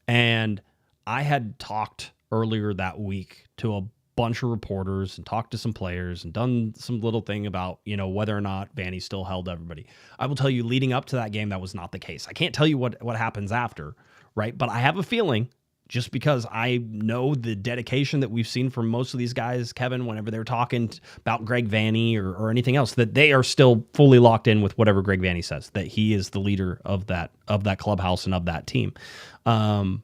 And I had talked earlier that week to a bunch of reporters and talked to some players and done some little thing about, whether or not Vanney still held everybody. I will tell you, leading up to that game, that was not the case. I can't tell you what happens after, right? But I have a feeling, just because I know the dedication that we've seen from most of these guys, Kevin, whenever they're talking about Greg Vanney or anything else, that they are still fully locked in with whatever Greg Vanney says, that he is the leader of that clubhouse and of that team. I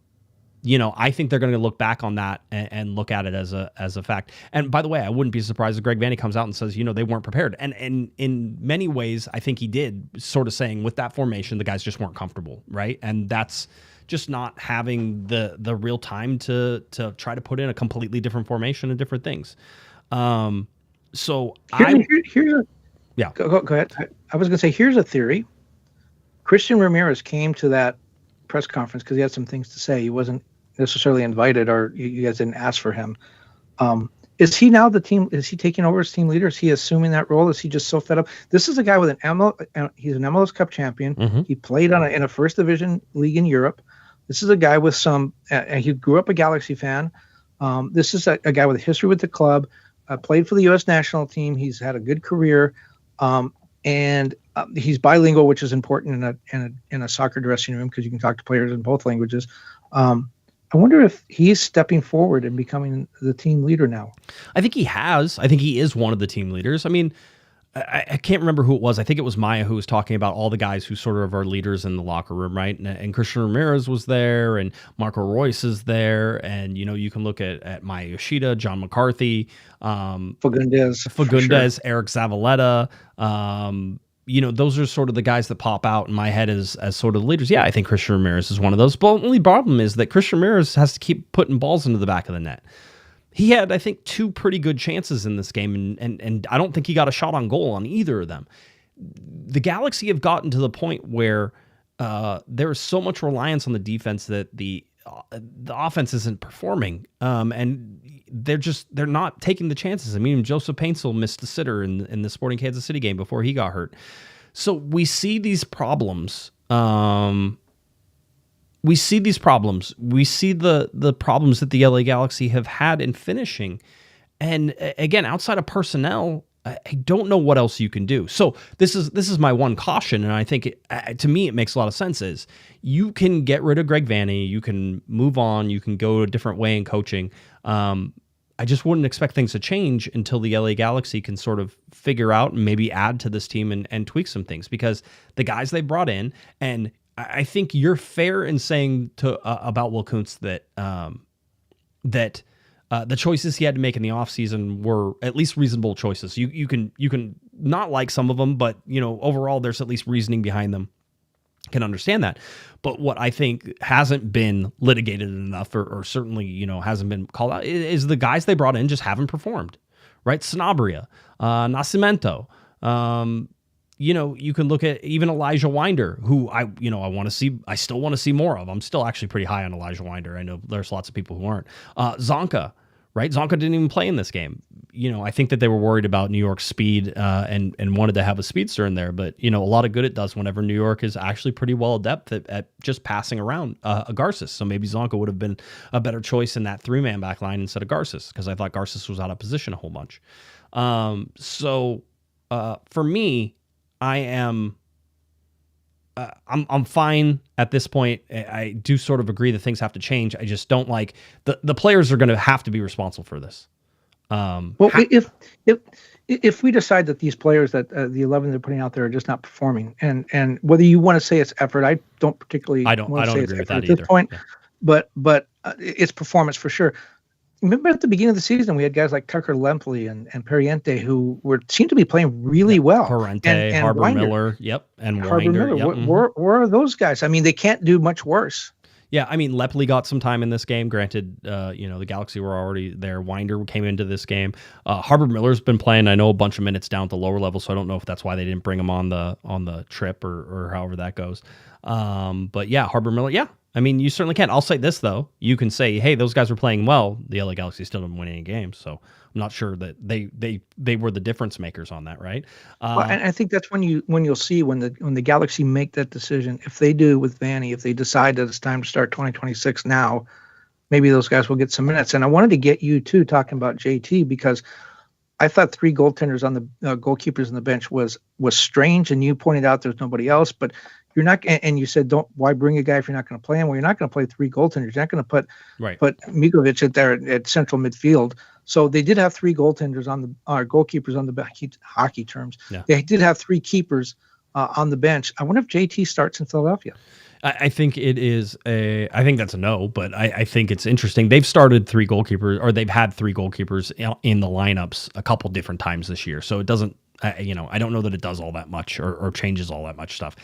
think they're going to look back on that and look at it as a fact. And by the way, I wouldn't be surprised if Greg Vanney comes out and says, they weren't prepared. And in many ways, I think he did, sort of saying with that formation, the guys just weren't comfortable, right? And that's just not having the real time to try to put in a completely different formation and different things. Go ahead. I was going to say, here's a theory. Christian Ramirez came to that press conference because he had some things to say. He wasn't necessarily invited, or you guys didn't ask for him. Is he now the team? Is he taking over as team leader? Is he assuming that role? Is he just so fed up? This is a guy with he's an MLS Cup champion. Mm-hmm. He played in a first division league in Europe. This is a guy with he grew up a Galaxy fan. This is a guy with a history with the club, played for the U.S. national team. He's had a good career, and he's bilingual, which is important in a soccer dressing room because you can talk to players in both languages. I wonder if he's stepping forward and becoming the team leader now. I think he has. I think he is one of the team leaders. I mean, I can't remember who it was. I think it was Maya who was talking about all the guys who sort of are leaders in the locker room, right? And Christian Ramirez was there, and Marco Royce is there, and you can look at Maya Yoshida, John McCarthy, Fagundes, sure. Eric Zavaleta. Those are sort of the guys that pop out in my head as sort of leaders. Yeah, I think Christian Ramirez is one of those. But the only problem is that Christian Ramirez has to keep putting balls into the back of the net. He had, I think, 2 pretty good chances in this game, and I don't think he got a shot on goal on either of them. The Galaxy have gotten to the point where there is so much reliance on the defense that the offense isn't performing, and they're not taking the chances. I mean, Joseph Paintsel missed the sitter in the Sporting Kansas City game before he got hurt. So we see these problems. We see the problems that the LA Galaxy have had in finishing. And again, outside of personnel, I don't know what else you can do. So this is my one caution, and I think to me it makes a lot of sense. Is you can get rid of Greg Vanney, you can move on, you can go a different way in coaching. I just wouldn't expect things to change until the LA Galaxy can sort of figure out and maybe add to this team and tweak some things, because the guys they brought in, and I think you're fair in saying about Will Kuntz that the choices he had to make in the offseason were at least reasonable choices. You can not like some of them, but overall there's at least reasoning behind them. Can understand that. But what I think hasn't been litigated enough, or certainly hasn't been called out, is the guys they brought in just haven't performed. Right? Sanabria, Nascimento. You can look at even Elijah Winder, who I still want to see more of. I'm still actually pretty high on Elijah Winder. I know there's lots of people who aren't. Zonka, right? Zonka didn't even play in this game. I think that they were worried about New York's speed and wanted to have a speedster in there. But, a lot of good it does whenever New York is actually pretty well adept at just passing around a Garces. So maybe Zonka would have been a better choice in that 3-man back line instead of Garces, because I thought Garces was out of position a whole bunch. For me, I'm fine at this point. I do sort of agree that things have to change. I just don't like the players are going to have to be responsible for this. If we decide that these players that the 11 they're putting out there are just not performing, and whether you want to say it's effort, I don't particularly. I don't agree with that either. At this point, yeah. But it's performance for sure. Remember at the beginning of the season, we had guys like Tucker Lempley and Perriente who seemed to be playing really well. Perriente, and Harbor Winder. Miller, and Harbor Winder. Miller. Yep. Where are those guys? I mean, they can't do much worse. Yeah, I mean, Lempley got some time in this game. Granted, the Galaxy were already there. Winder came into this game. Harbor Miller's been playing, I know, a bunch of minutes down at the lower level, so I don't know if that's why they didn't bring him on the trip or however that goes. But yeah, Harbor Miller, yeah. I mean, you certainly can. I'll say this, though. You can say, hey, those guys were playing well. The LA Galaxy still didn't win any games, so I'm not sure that they were the difference makers on that, right? Well, and I think that's when you'll see when the Galaxy make that decision. If they do with Vanney, if they decide that it's time to start 2026 now, maybe those guys will get some minutes. And I wanted to get you, too, talking about JT, because I thought 3 goaltenders on the goalkeepers on the bench was strange, and you pointed out there's nobody else, but you're not, and you said, why bring a guy if you're not going to play him? Well, you're not going to play 3 goaltenders. You're not going to put Mikovic at central midfield. So they did have 3 goaltenders on the goalkeepers on the bench. Hockey terms. Yeah. They did have 3 keepers on the bench. I wonder if JT starts in Philadelphia. I think it is I think that's a no, but I think it's interesting. They've started 3 goalkeepers, or they've had 3 goalkeepers in the lineups a couple different times this year. So it doesn't, I don't know that it does all that much or changes all that much stuff.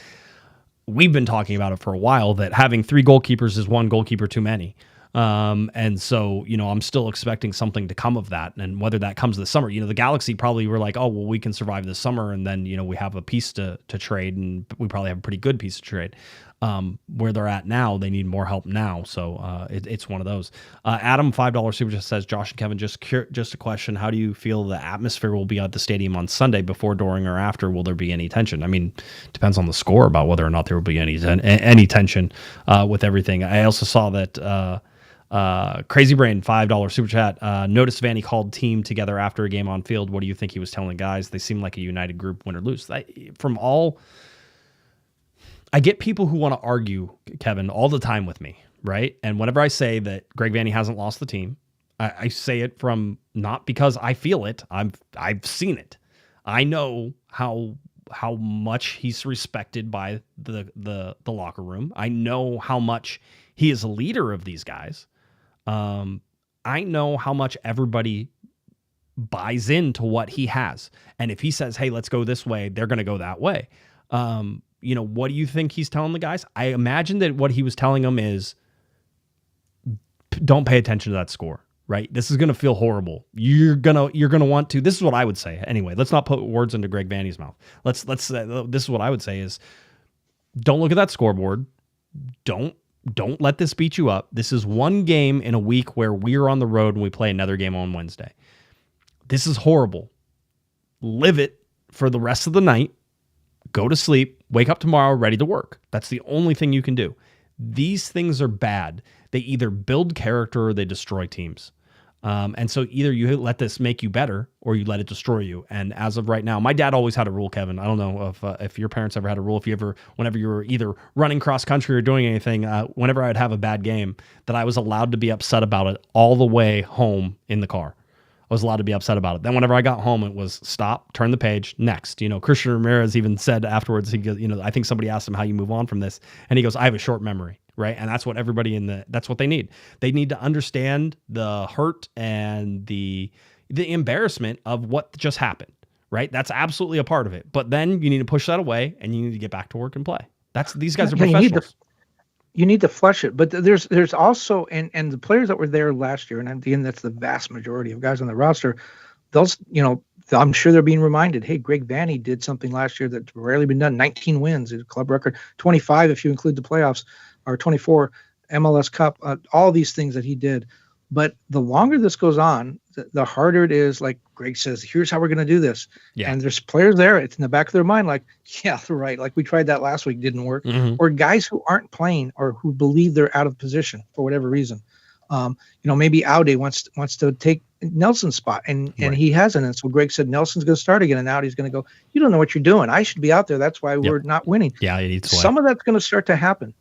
We've been talking about it for a while, that having 3 goalkeepers is 1 goalkeeper too many. And so, I'm still expecting something to come of that. And whether that comes this summer, the Galaxy probably were like, oh, well, we can survive this summer. And then, we have a piece to trade, and we probably have a pretty good piece to trade. Where they're at now, they need more help now. So it's one of those. Adam, $5 super just says, Josh and Kevin, just a question. How do you feel the atmosphere will be at the stadium on Sunday? Before, during, or after? Will there be any tension? I mean, depends on the score about whether or not there will be any tension with everything. I also saw that Crazy Brain, $5 super chat. Noticed Vanney called team together after a game on field. What do you think he was telling guys? They seem like a united group, win or lose. I get people who want to argue, Kevin, all the time with me, right? And whenever I say that Greg Vanney hasn't lost the team, I say it from not because I feel it. I've seen it. I know how much he's respected by the locker room. I know how much he is a leader of these guys. I know how much everybody buys into what he has. And if he says, hey, let's go this way, they're going to go that way. What do you think he's telling the guys? I imagine that what he was telling them is, don't pay attention to that score, right? This is going to feel horrible. You're going to want to, this is what I would say. Anyway, let's not put words into Greg Vanney's mouth. Let's this is what I would say is, don't look at that scoreboard. Don't let this beat you up. This is one game in a week where we're on the road and we play another game on Wednesday. This is horrible. Live it for the rest of the night. Go to sleep. Wake up tomorrow ready to work. That's the only thing you can do. These things are bad. They either build character or they destroy teams. And so either you let this make you better or you let it destroy you. And as of right now, my dad always had a rule, Kevin. I don't know if your parents ever had a rule, whenever you were either running cross country or doing anything, whenever I would have a bad game, that I was allowed to be upset about it all the way home in the car. I was allowed to be upset about it. Then whenever I got home, it was stop, turn the page, next. Christian Ramirez even said afterwards, he goes, I think somebody asked him how you move on from this. And he goes, I have a short memory. Right. And that's what everybody that's what they need. They need to understand the hurt and the embarrassment of what just happened. Right. That's absolutely a part of it. But then you need to push that away and you need to get back to work and play. These guys are professionals. You need to flush it. But there's also, and the players that were there last year, and again, that's the vast majority of guys on the roster, those, I'm sure they're being reminded, hey, Greg Vanney did something last year that's rarely been done. 19 wins, a club record, 25 if you include the playoffs, or 24 MLS Cup, all these things that he did. But the longer this goes on, the harder it is. Like Greg says, here's how we're going to do this. Yeah. And there's players there. It's in the back of their mind, like, yeah, right. Like we tried that last week, didn't work. Mm-hmm. Or guys who aren't playing or who believe they're out of position for whatever reason. Maybe Aude wants to take Nelson's spot, and he hasn't. And so Greg said Nelson's going to start again, and Aude's going to go, you don't know what you're doing. I should be out there. That's why we're not winning. Yeah, he needs some of that's going to start to happen.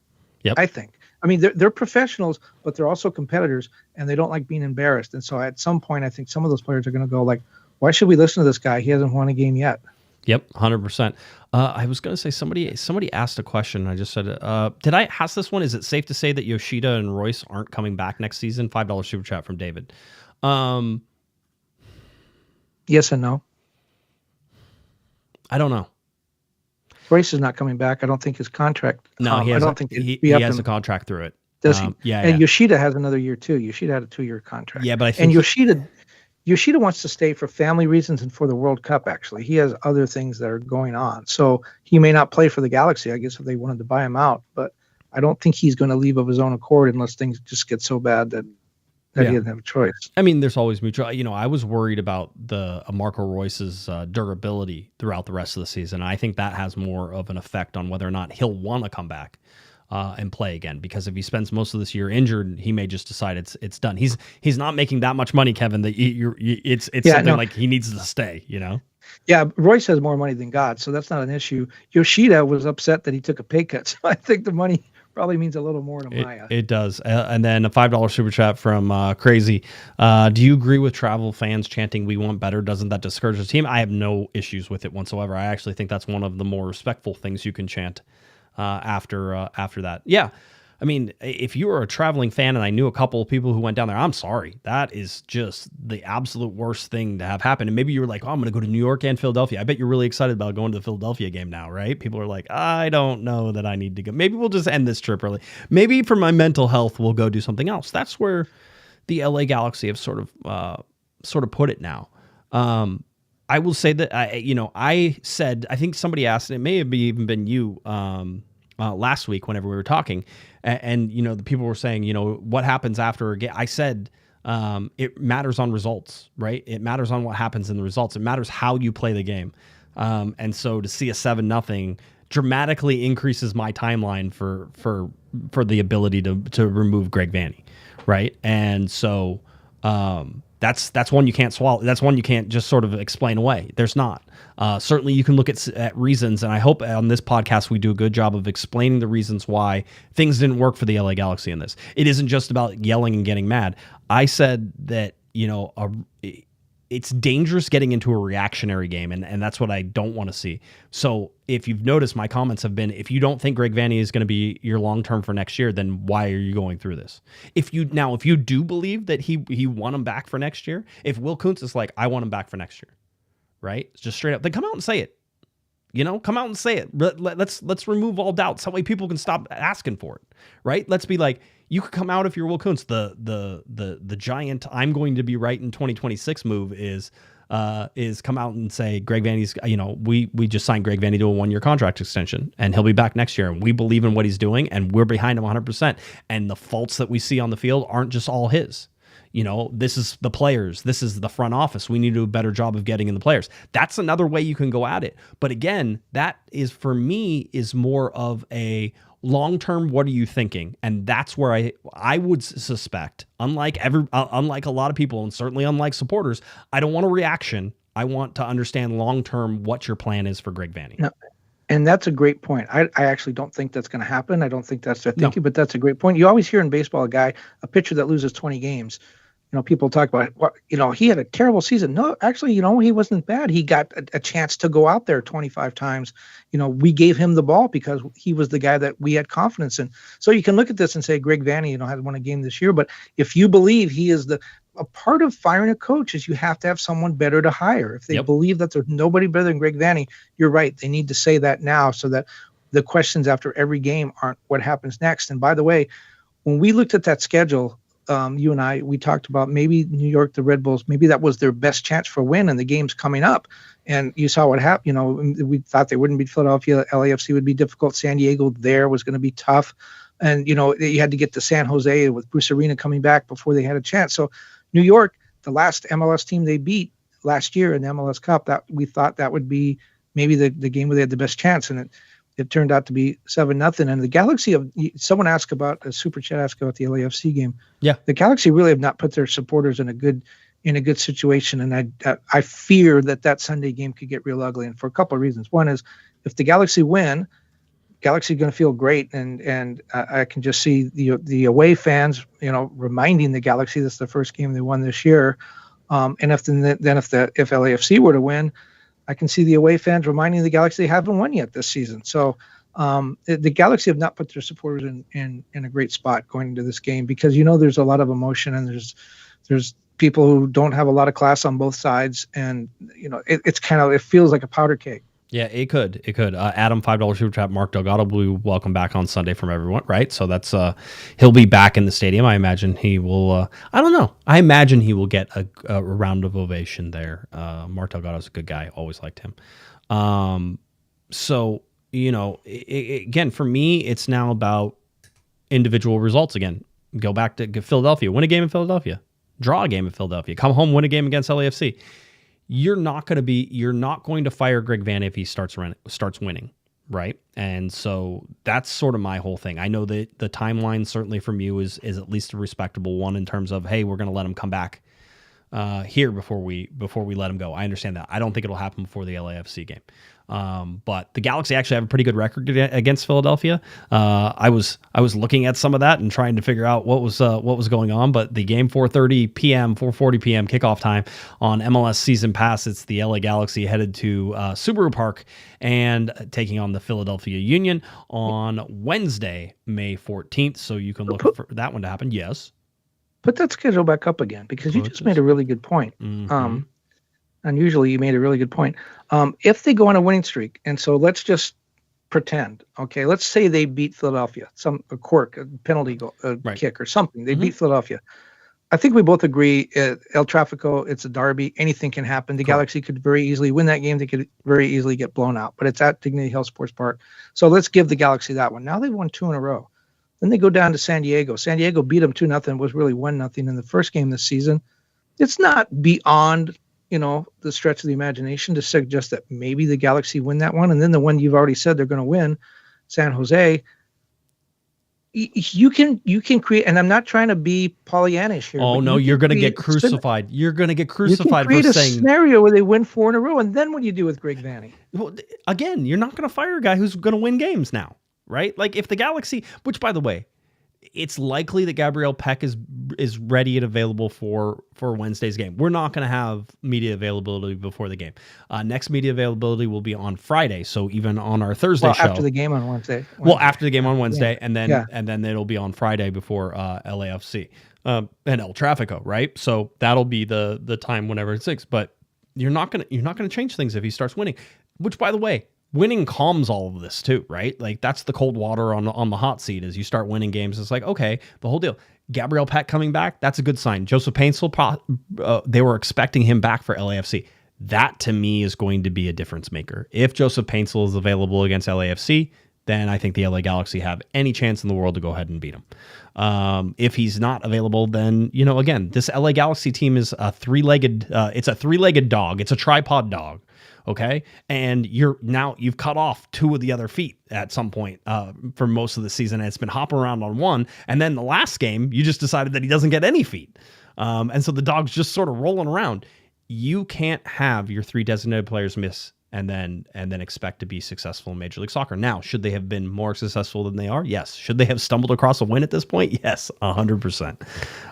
Yep. I think. I mean, they're professionals, but they're also competitors, and they don't like being embarrassed. And so at some point, I think some of those players are going to go like, why should we listen to this guy? He hasn't won a game yet. Yep, 100%. I was going to say somebody asked a question. I just said, did I ask this one? Is it safe to say that Yoshida and Royce aren't coming back next season? $5 super chat from David. Yes and no. I don't know. Royce is not coming back. I don't think his contract. No, he has. He has a contract through it. Does he? Yeah. And Yoshida has another year too. Yoshida had a 2-year contract. Yeah, but I think Yoshida wants to stay for family reasons and for the World Cup. Actually, he has other things that are going on, so he may not play for the Galaxy. I guess if they wanted to buy him out, but I don't think he's going to leave of his own accord unless things just get so bad that he doesn't have a choice. I mean, there's always mutual. I was worried about the Marco Royce's durability throughout the rest of the season. I think that has more of an effect on whether or not he'll want to come back and play again. Because if he spends most of this year injured, he may just decide it's done. He's not making that much money, Kevin. That it's something like he needs to stay. Yeah, Royce has more money than God, so that's not an issue. Yoshida was upset that he took a pay cut, so I think the money probably means a little more to Maya. It does. And then a $5 super chat from Crazy. Do you agree with travel fans chanting, "We want better"? Doesn't that discourage the team? I have no issues with it whatsoever. I actually think that's one of the more respectful things you can chant after that. Yeah. I mean, if you were a traveling fan, and I knew a couple of people who went down there, I'm sorry. That is just the absolute worst thing to have happen. And maybe you were like, oh, I'm going to go to New York and Philadelphia. I bet you're really excited about going to the Philadelphia game now, right? People are like, I don't know that I need to go. Maybe we'll just end this trip early. Maybe for my mental health, we'll go do something else. That's where the LA Galaxy have sort of put it now. I will say that, I said, I think somebody asked, and it may have even been you last week whenever we were talking, and the people were saying, what happens after a game? I said, it matters on results, right? It matters on what happens in the results. It matters how you play the game. And so to see a 7-0 dramatically increases my timeline for the ability to remove Greg Vanney, right? And so that's one you can't swallow. That's one you can't just sort of explain away. There's not. Certainly you can look at reasons, and I hope on this podcast we do a good job of explaining the reasons why things didn't work for the LA Galaxy in this. It isn't just about yelling and getting mad. I said that, it's dangerous getting into a reactionary game, and that's what I don't want to see. So if you've noticed, my comments have been, if you don't think Greg Vanney is going to be your long-term for next year, then why are you going through this? If you do believe that he want him back for next year, if Will Kuntz is like, I want him back for next year, right? Just straight up, then come out and say it. Come out and say it. Let's remove all doubts. That way people can stop asking for it, right? Let's be like, you could come out if you're Will Kuntz. The giant I'm going to be right in 2026 move is come out and say Greg Vanney's, we just signed Greg Vanney to a 1-year contract extension and he'll be back next year, and we believe in what he's doing and we're behind him 100%. And the faults that we see on the field aren't just all his. This is the players. This is the front office. We need to do a better job of getting in the players. That's another way you can go at it. But again, that is, for me, is more of a long-term, what are you thinking? And that's where I would suspect, unlike a lot of people, and certainly unlike supporters, I don't want a reaction. I want to understand long-term what your plan is for Greg Vanney. No. And that's a great point. I actually don't think that's going to happen. I don't think that's their thinking, but that's a great point. You always hear in baseball a pitcher that loses 20 games. People talk about, he had a terrible season. No, actually, he wasn't bad. He got a chance to go out there 25 times. We gave him the ball because he was the guy that we had confidence in. So you can look at this and say Greg Vanney, has won a game this year. But if you believe he is a part of firing a coach is you have to have someone better to hire. If they believe that there's nobody better than Greg Vanney, you're right. They need to say that now so that the questions after every game aren't what happens next. And by the way, when we looked at that schedule, you and I, we talked about maybe New York, the Red Bulls, maybe that was their best chance for a win and the game's coming up. And you saw what happened. We thought they wouldn't beat Philadelphia. LAFC would be difficult. San Diego there was going to be tough. And, you had to get to San Jose with Bruce Arena coming back before they had a chance. So New York, the last MLS team they beat last year in the MLS Cup, that we thought that would be maybe the game where they had the best chance. And it turned out to be 7-0. And the Galaxy someone asked about a super chat asked about the LAFC game. Yeah, the Galaxy really have not put their supporters in a good situation, and I fear that Sunday game could get real ugly, and for a couple of reasons. One is if the Galaxy win, Galaxy going to feel great, and I can just see the away fans, reminding the Galaxy this is the first game they won this year, and if LAFC were to win, I can see the away fans reminding the Galaxy they haven't won yet this season. So the Galaxy have not put their supporters in a great spot going into this game because there's a lot of emotion and there's people who don't have a lot of class on both sides, and it's it feels like a powder keg. Yeah, it could. Adam, $5 super chat. Mark Delgado will be welcome back on Sunday from everyone, right? So that's he'll be back in the stadium. I imagine he will. I don't know. I imagine he will get a round of ovation there. Mark Delgado's a good guy. Always liked him. So again, for me, it's now about individual results. Again, go back to Philadelphia. Win a game in Philadelphia. Draw a game in Philadelphia. Come home, win a game against LAFC. You're not going to fire Greg Vanney if he starts winning, right? And so that's sort of my whole thing. I know that the timeline certainly from you is at least a respectable one in terms of, hey, we're going to let him come back here before we let him go. I understand that. I don't think it'll happen before the LAFC game. But the Galaxy actually have a pretty good record against Philadelphia. I was looking at some of that and trying to figure out what was going on. But the game 4:40 p.m. kickoff time on MLS Season Pass. It's the LA Galaxy headed to Subaru Park and taking on the Philadelphia Union on Wednesday, May 14th. So you can look for that one to happen. Yes. Put that schedule back up again because you just made a really good point. Mm-hmm. Unusually, you made a really good point. If they go on a winning streak, and so let's just pretend, okay, let's say they beat Philadelphia, a penalty goal, kick or something. They beat Philadelphia. I think we both agree, El Tráfico, it's a derby. Anything can happen. The Galaxy could very easily win that game. They could very easily get blown out, but it's at Dignity Health Sports Park. So let's give the Galaxy that one. Now they've won 2 in a row. Then they go down to San Diego. San Diego beat them 2-0. Was really 1-0 in the first game this season. It's not beyond, the stretch of the imagination to suggest that maybe the Galaxy win that one, and then the one you've already said they're going to win, San Jose. You can create, and I'm not trying to be Pollyannish here. Oh no, you're going to get crucified. You're going to get crucified for saying a scenario where they win 4 in a row, and then what do you do with Greg Vanney? Well, again, you're not going to fire a guy who's going to win games now, right? Like if the Galaxy, which by the way, it's likely that Gabriel Peck is ready and available for Wednesday's game. We're not going to have media availability before the game. Next media availability will be on Friday, so even on our Thursday show after the game on Wednesday. Well, after the game on Wednesday, yeah. and then it'll be on Friday before LAFC and El Tráfico, right? So that'll be the time whenever it's 6. But you're not gonna change things if he starts winning. Which, by the way, winning calms all of this too, right? Like that's the cold water on the hot seat. As you start winning games, it's like, okay, the whole deal. Gabriel Peck coming back, that's a good sign. Joseph Paintsel, they were expecting him back for LAFC. That to me is going to be a difference maker. If Joseph Paintsel is available against LAFC, then I think the LA Galaxy have any chance in the world to go ahead and beat him. If he's not available, then, again, this LA Galaxy team is a three-legged dog. It's a tripod dog. Okay. And you've cut off 2 of the other feet at some point for most of the season. And it's been hopping around on one. And then the last game, you just decided that he doesn't get any feet. And so the dog's just sort of rolling around. You can't have your 3 designated players miss and then expect to be successful in Major League Soccer. Now, should they have been more successful than they are? Yes. Should they have stumbled across a win at this point? Yes, 100%.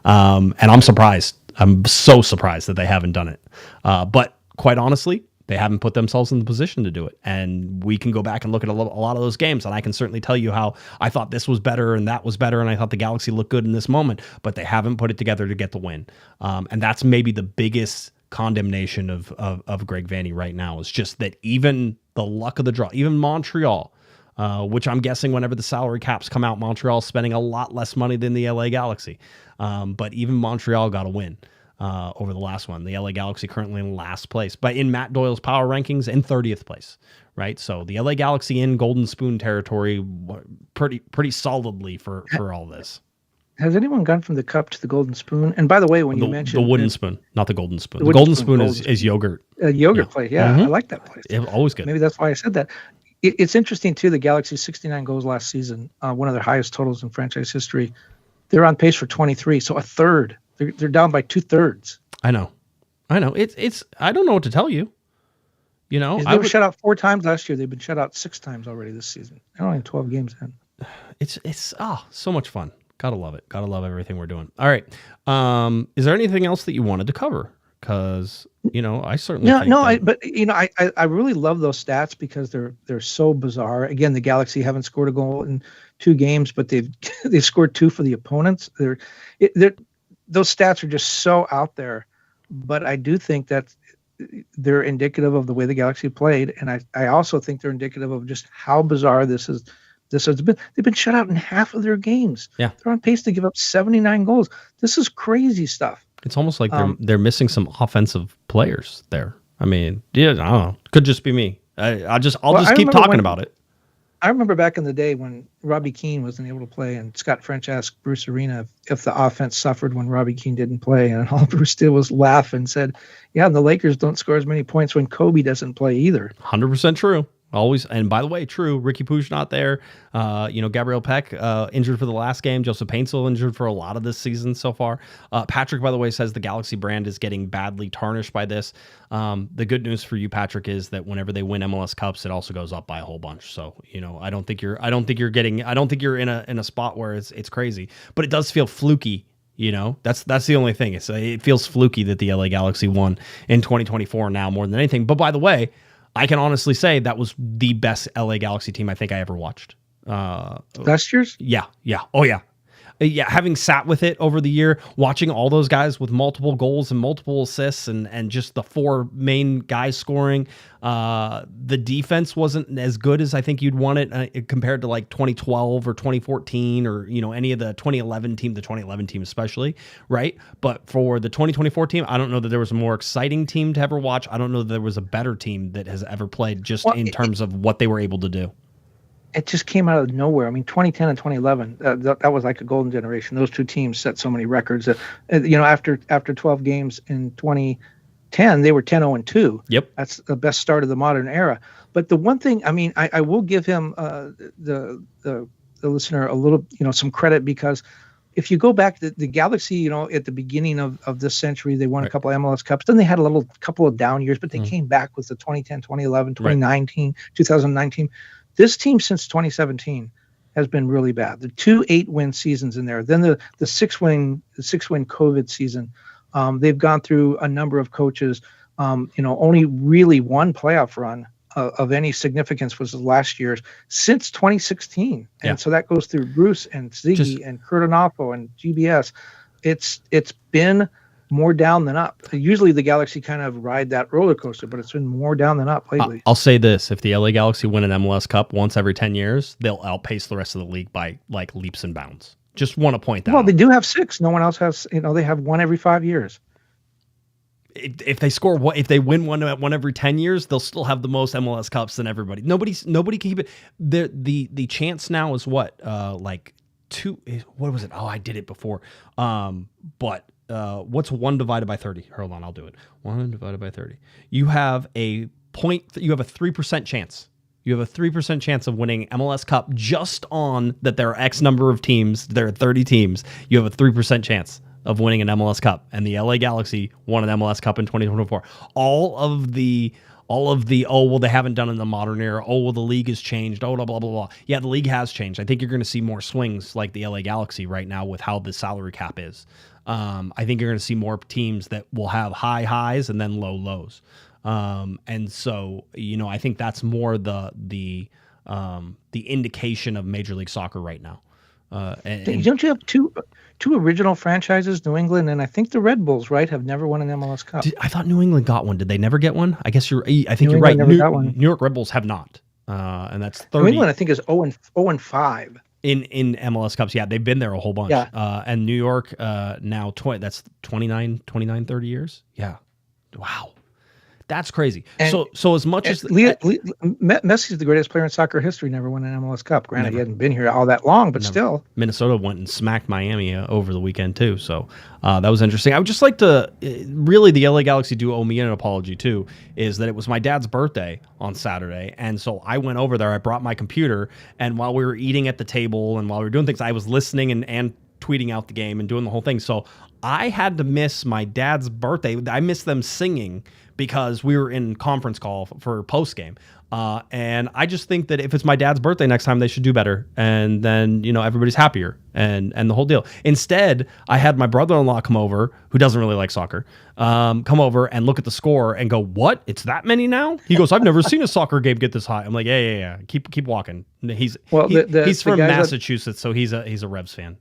And I'm surprised. I'm so surprised that they haven't done it. But quite honestly, they haven't put themselves in the position to do it. And we can go back and look at a lot of those games, and I can certainly tell you how I thought this was better and that was better, and I thought the Galaxy looked good in this moment, but they haven't put it together to get the win. And that's maybe the biggest condemnation of Greg Vanney right now, is just that even the luck of the draw, even Montreal, which I'm guessing whenever the salary caps come out, Montreal's spending a lot less money than the LA Galaxy. But even Montreal got a win over the last one. The LA Galaxy currently in last place, but in Matt Doyle's power rankings in 30th place, right? So the LA Galaxy in Golden Spoon territory pretty solidly for all this. Has anyone gone from the cup to the Golden Spoon? And by the way, when you mentioned the wooden spoon, not the Golden Spoon. The Golden Spoon is yogurt. Yogurt place, yeah. Mm-hmm. I like that place. Always good. Maybe that's why I said that. It's interesting too. The Galaxy 69 goals last season, one of their highest totals in franchise history. They're on pace for 23, so a third. They're down by 2/3. I know. It's. I don't know what to tell you. They were shut out 4 times last year. They've been shut out 6 times already this season. They're only 12 games in. It's so much fun. Gotta love it. Gotta love everything we're doing. All right. Is there anything else that you wanted to cover? Because I certainly I really love those stats because they're so bizarre. Again, the Galaxy haven't scored a goal in 2 games, but they've scored 2 for the opponents. Those stats are just so out there, but I do think that they're indicative of the way the Galaxy played, and I also think they're indicative of just how bizarre this has been. They've been shut out in half of their games. Yeah, they're on pace to give up 79 goals. This is crazy stuff. It's almost like they're missing some offensive players there. I mean, yeah, I don't know. Could just be me. I'll just keep talking about it. I remember back in the day when Robbie Keane wasn't able to play, and Scott French asked Bruce Arena if the offense suffered when Robbie Keane didn't play, and all Bruce did was laugh and said, "Yeah, the Lakers don't score as many points when Kobe doesn't play either." 100% true. Always, and by the way, true. Ricky Puig not there. Gabriel Peck injured for the last game. Joseph Paintsel injured for a lot of this season so far. Patrick, by the way, says the Galaxy brand is getting badly tarnished by this. The good news for you, Patrick, is that whenever they win MLS Cups, it also goes up by a whole bunch. So I don't think you're in a spot where it's crazy, but it does feel fluky. That's the only thing. It feels fluky that the LA Galaxy won in 2024 now more than anything. But by the way, I can honestly say that was the best LA Galaxy team I think I ever watched. Last year's? Yeah. Oh, yeah. Yeah, having sat with it over the year, watching all those guys with multiple goals and multiple assists and just the 4 main guys scoring. The defense wasn't as good as I think you'd want it compared to like 2012 or 2014 or, any of the 2011 team especially, right? But for the 2024 team, I don't know that there was a more exciting team to ever watch. I don't know that there was a better team that has ever played in terms of what they were able to do. It just came out of nowhere. I mean, 2010 and 2011, that was like a golden generation. Those 2 teams set so many records. After 12 games in 2010, they were 10-0-2. Yep. That's the best start of the modern era. But the one thing, I mean, I will give him the listener a little, some credit, because if you go back, the Galaxy, at the beginning of this century, they won a couple of MLS Cups. Then they had a couple of down years, but they came back with the 2010, 2011, 2019, 2019. This team since 2017 has been really bad. The 2 8-win seasons in there. Then the 6-win COVID season. They've gone through a number of coaches. Only really one playoff run of any significance was last year's since 2016. And so that goes through Bruce and Ziggy and Kurt Onofo and GBS. It's been more down than up. Usually the Galaxy kind of ride that roller coaster, but it's been more down than up lately. I'll say this. If the LA Galaxy win an MLS Cup once every 10 years, they'll outpace the rest of the league by like leaps and bounds. Just want to point that out. They do have 6. No one else has, they have one every 5 years. If they win one every 10 years, they'll still have the most MLS Cups than everybody. Nobody can keep it. The chance now is what? Like 2. What was it? Oh, I did it before. But what's 1 divided by 30? Hold on, I'll do it. 1 divided by 30. You have a 3% chance. You have a 3% chance of winning MLS Cup just on that there are X number of teams. There are 30 teams. You have a 3% chance of winning an MLS Cup, and the LA Galaxy won an MLS Cup in 2024. All of the they haven't done it in the modern era. The league has changed. Blah, blah, blah, blah. Yeah, the league has changed. I think you're going to see more swings like the LA Galaxy right now with how the salary cap is. I think you're going to see more teams that will have high highs and then low lows. And so, I think that's more the indication of Major League Soccer right now. Don't you have two original franchises, New England and I think the Red Bulls, right, have never won an MLS Cup? I thought New England got one. Did they never get one? I guess you're right. New York Red Bulls have not. And that's 30. New England, I think, is 0-5. In MLS Cups. Yeah, they've been there a whole bunch. Yeah. And New York now, that's 29, 30 years. Yeah. Wow. That's crazy. And so as much as Messi's the greatest player in soccer history, never won an MLS Cup. Granted, he hadn't been here all that long, but still. Minnesota went and smacked Miami over the weekend too. So that was interesting. I would just like to really, the LA Galaxy do owe me an apology too. Is that it was my dad's birthday on Saturday, and so I went over there. I brought my computer, and while we were eating at the table and while we were doing things, I was listening and tweeting out the game and doing the whole thing. So I had to miss my dad's birthday. I missed them singing because we were in conference call for post game. And I just think that if it's my dad's birthday next time, they should do better. And then, everybody's happier and the whole deal. Instead, I had my brother-in-law come over, who doesn't really like soccer, come over and look at the score and go, "What? It's that many now?" He goes, "I've never seen a soccer game get this high." I'm like, yeah. Keep walking. He's from Massachusetts, so he's a Revs fan.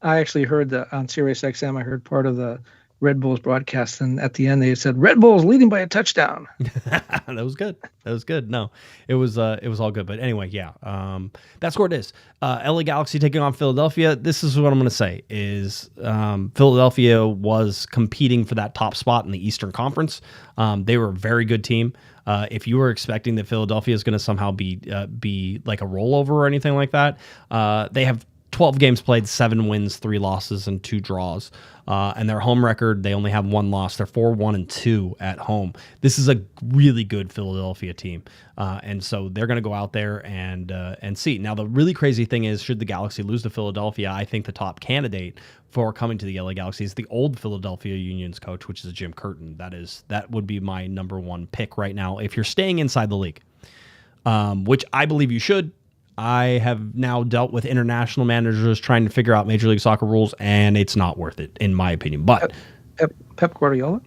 I actually heard that on Sirius XM. I heard part of the Red Bulls broadcast, and at the end they said Red Bulls leading by a touchdown. That was good. No, it was all good. But anyway, yeah, that's where it is. LA Galaxy taking on Philadelphia. This is what I'm going to say is Philadelphia was competing for that top spot in the Eastern Conference. They were a very good team. If you were expecting that Philadelphia is going to somehow be like a rollover or anything like that, they have 12 games played, 7 wins, 3 losses, and 2 draws. And their home record, they only have 1 loss. They're 4-1-2 at home. This is a really good Philadelphia team. And so they're going to go out there and see. Now, the really crazy thing is, should the Galaxy lose to Philadelphia, I think the top candidate for coming to the LA Galaxy is the old Philadelphia Union's coach, which is Jim Curtin. That would be my number 1 pick right now if you're staying inside the league, which I believe you should. I have now dealt with international managers trying to figure out Major League Soccer rules, and it's not worth it, in my opinion. But Pep Guardiola?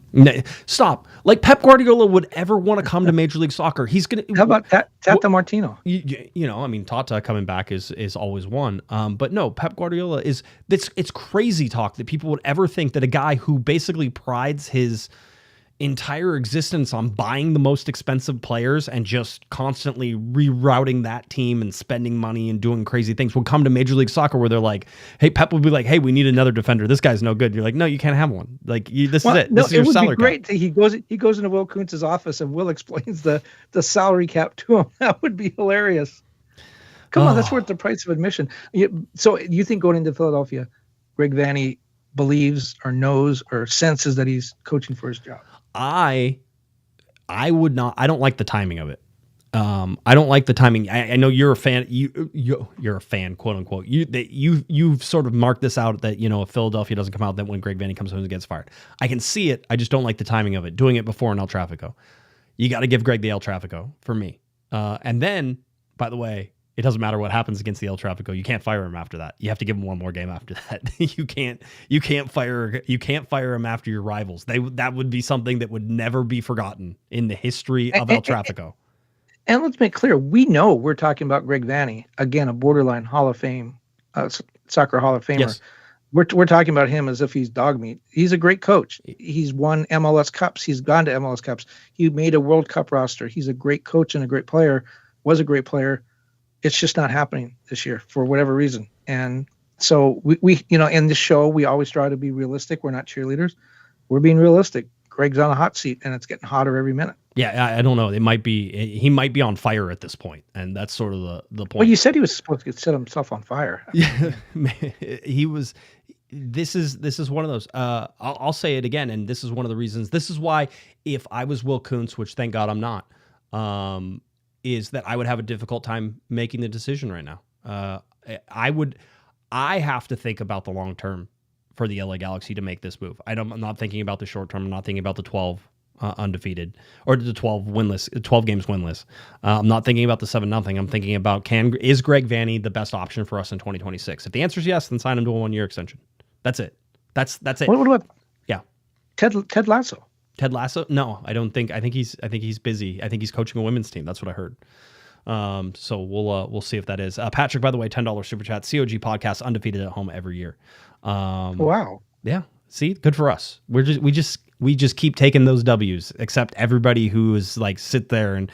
Stop. Like Pep Guardiola would ever want to come to Major League Soccer. He's gonna. How about Tata Martino? Tata coming back is always one. But no, Pep Guardiola is. It's crazy talk that people would ever think that a guy who basically prides his entire existence on buying the most expensive players and just constantly rerouting that team and spending money and doing crazy things will come to Major League Soccer where they're like, hey, Pep would be like, hey, we need another defender. This guy's no good. You're like, no, you can't have one. Like, this is it. This is your salary cap. It would be great. He goes into Will Kuntz's office and Will explains the salary cap to him. That would be hilarious. Come on, that's worth the price of admission. So you think going into Philadelphia, Greg Vanney believes or knows or senses that he's coaching for his job. I would not. I don't like the timing of it. I don't like the timing. I know you're a fan. You're a fan, quote unquote. You've sort of marked this out that, you know, if Philadelphia doesn't come out, then when Greg Vanney comes home and gets fired. I can see it. I just don't like the timing of it. Doing it before an El Trafico. You got to give Greg the El Trafico for me. And then, by the way, it doesn't matter what happens against the El Trafico. You can't fire him after that. You have to give him one more game after that. You can't fire him after your rivals. That would be something that would never be forgotten in the history of El Trafico. And let's make clear, we know we're talking about Greg Vanney, again, a borderline Hall of Fame, soccer Hall of Famer. Yes. We're talking about him as if he's dog meat. He's a great coach. He's won MLS Cups. He's gone to MLS Cups. He made a World Cup roster. He's a great coach and a great player, was a great player. It's just not happening this year for whatever reason. And so we you know, in this show, we always try to be realistic. We're not cheerleaders. We're being realistic. Greg's on a hot seat, and it's getting hotter every minute. Yeah, I don't know. He might be on fire at this point, and that's sort of the point. Well, you said he was supposed to set himself on fire. Yeah, he was. This is one of those. I'll say it again, and this is one of the reasons. This is why, if I was Will Kuntz, which thank God I'm not, is that I would have a difficult time making the decision right now. I have to think about the long term for the LA Galaxy to make this move. I'm not thinking about the short term. I'm not thinking about the 12 undefeated or the 12 games winless. I'm not thinking about the 7-0. I'm thinking about is Greg Vanney the best option for us in 2026? If the answer is yes, then sign him to a 1-year extension. That's it. That's it. What about Ted Lasso? Ted Lasso? No, I don't think. I think he's busy. I think he's coaching a women's team. That's what I heard. So we'll see if that is. Patrick, by the way, $10 super chat. COG podcast, undefeated at home every year. Wow. Yeah. See, good for us. We just keep taking those W's. Except everybody who is like sit there and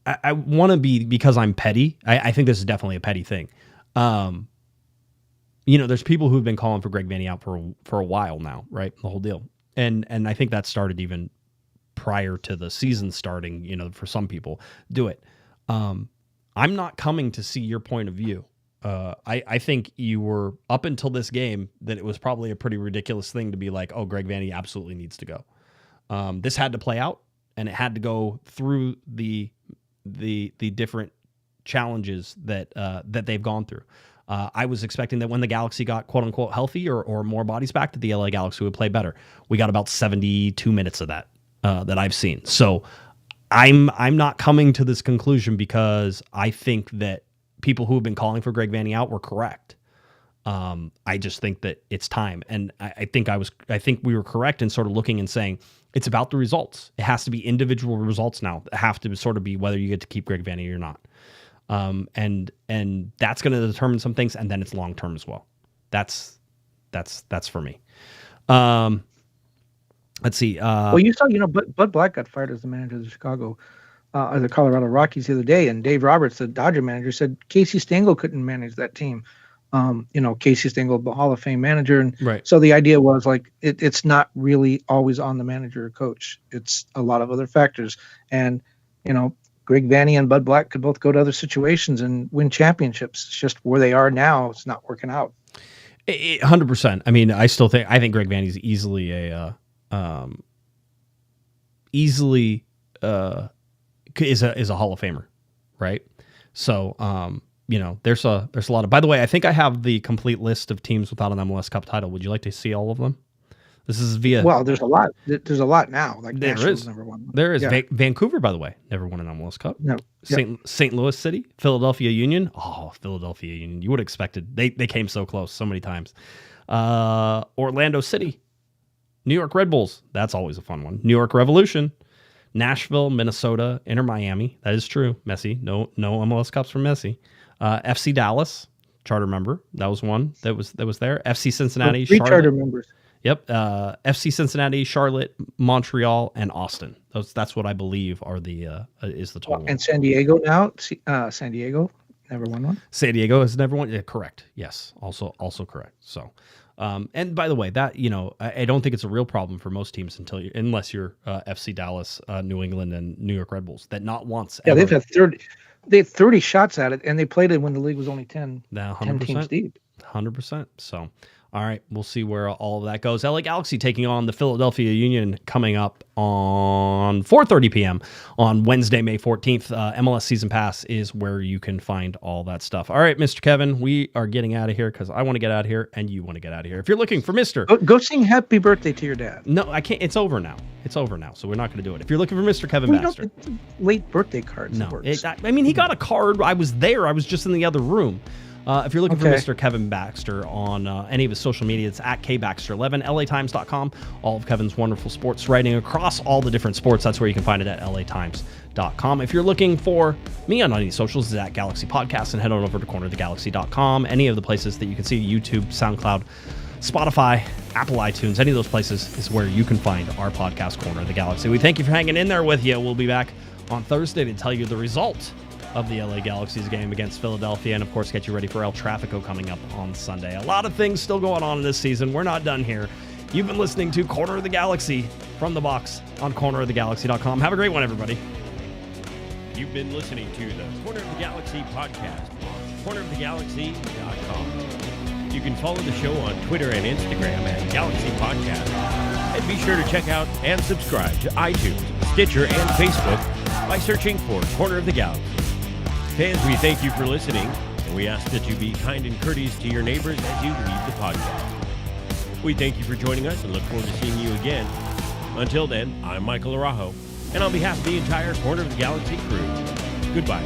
I want to be, because I'm petty. I think this is definitely a petty thing. You know, there's people who've been calling for Greg Vanney out for a while now, right? The whole deal. And I think that started even prior to the season starting, you know, for some people do it. I'm not coming to see your point of view. I think you were, up until this game, that it was probably a pretty ridiculous thing to be like, oh, Greg Vanney absolutely needs to go. This had to play out, and it had to go through the different challenges that they've gone through. I was expecting that when the Galaxy got quote unquote healthy or more bodies back, that the LA Galaxy would play better. We got about 72 minutes of that I've seen. So I'm not coming to this conclusion because I think that people who have been calling for Greg Vanney out were correct. I just think that it's time. And I think we were correct in sort of looking and saying, it's about the results. It has to be individual results now. It have to sort of be whether you get to keep Greg Vanney or not. And that's going to determine some things. And then it's long-term as well. That's for me. Let's see. Well, you saw, Bud Black got fired as the manager of the Colorado Rockies the other day, and Dave Roberts, the Dodger manager, said Casey Stengel couldn't manage that team. Casey Stengel, the Hall of Fame manager, and right. So the idea was like it's not really always on the manager or coach. It's a lot of other factors, and Greg Vanney and Bud Black could both go to other situations and win championships. It's just where they are now. It's not working out. 100%. I mean, I think Greg Vanney's easily a is a Hall of Famer, right? So, there's a lot of. By the way, I think I have the complete list of teams without an MLS Cup title. Would you like to see all of them? This is via. Well, there's a lot. There's a lot now. Like there Nashville's is. Number one. There is. Yeah. Vancouver, by the way, never won an MLS Cup. No. St. Louis City, Philadelphia Union. Oh, Philadelphia Union. You would have expected. They came so close so many times. Orlando City, New York Red Bulls. That's always a fun one. New York Revolution, Nashville, Minnesota, Inter Miami. That is true. Messi. No MLS Cups for Messi. FC Dallas, charter member. That was one that was there. FC Cincinnati, Three Charlotte. charter members. Yep. FC Cincinnati, Charlotte, Montreal, and Austin. That's what I believe are the is the total. And San Diego now. San Diego never won one. San Diego has never won. Yeah, correct. Yes. Also correct. So, and by the way, that I don't think it's a real problem for most teams unless you're FC Dallas, New England, and New York Red Bulls. That not once. Yeah, ever. they've had 30. They had 30 shots at it, and they played it when the league was only 10 teams deep. 100%. So, All right, we'll see where all of that goes. LA Galaxy taking on the Philadelphia Union coming up on 4:30 p.m. on Wednesday, May 14th. MLS Season Pass is where you can find all that stuff. All right, Mr. Kevin, we are getting out of here because I want to get out of here and you want to get out of here. If you're looking for Mr. Go sing happy birthday to your dad. No, I can't. It's over now. It's over now, so we're not going to do it. If you're looking for Mr. Kevin Baxter. Late birthday cards. No, I mean, he got a card. I was there. I was just in the other room. If you're looking for Mr. Kevin Baxter on any of his social media, it's at kbaxter11, latimes.com. All of Kevin's wonderful sports writing across all the different sports. That's where you can find it at latimes.com. If you're looking for me on any socials, it's at Galaxy Podcast, and head on over to cornerofthegalaxy.com. Any of the places that you can see, YouTube, SoundCloud, Spotify, Apple iTunes, any of those places is where you can find our podcast, Corner of the Galaxy. We thank you for hanging in there with you. We'll be back on Thursday to tell you the result of the LA Galaxy's game against Philadelphia, and of course get you ready for El Tráfico coming up on Sunday. A lot of things still going on in this season. We're not done here. You've been listening to Corner of the Galaxy from the box on cornerofthegalaxy.com. Have a great one, everybody. You've been listening to the Corner of the Galaxy podcast on cornerofthegalaxy.com. You can follow the show on Twitter and Instagram at Galaxy Podcast. And be sure to check out and subscribe to iTunes, Stitcher, and Facebook by searching for Corner of the Galaxy. Fans, we thank you for listening, and we ask that you be kind and courteous to your neighbors as you leave the podcast. We thank you for joining us and look forward to seeing you again. Until then, I'm Michael Araujo, and on behalf of the entire Corner of the Galaxy crew, goodbye.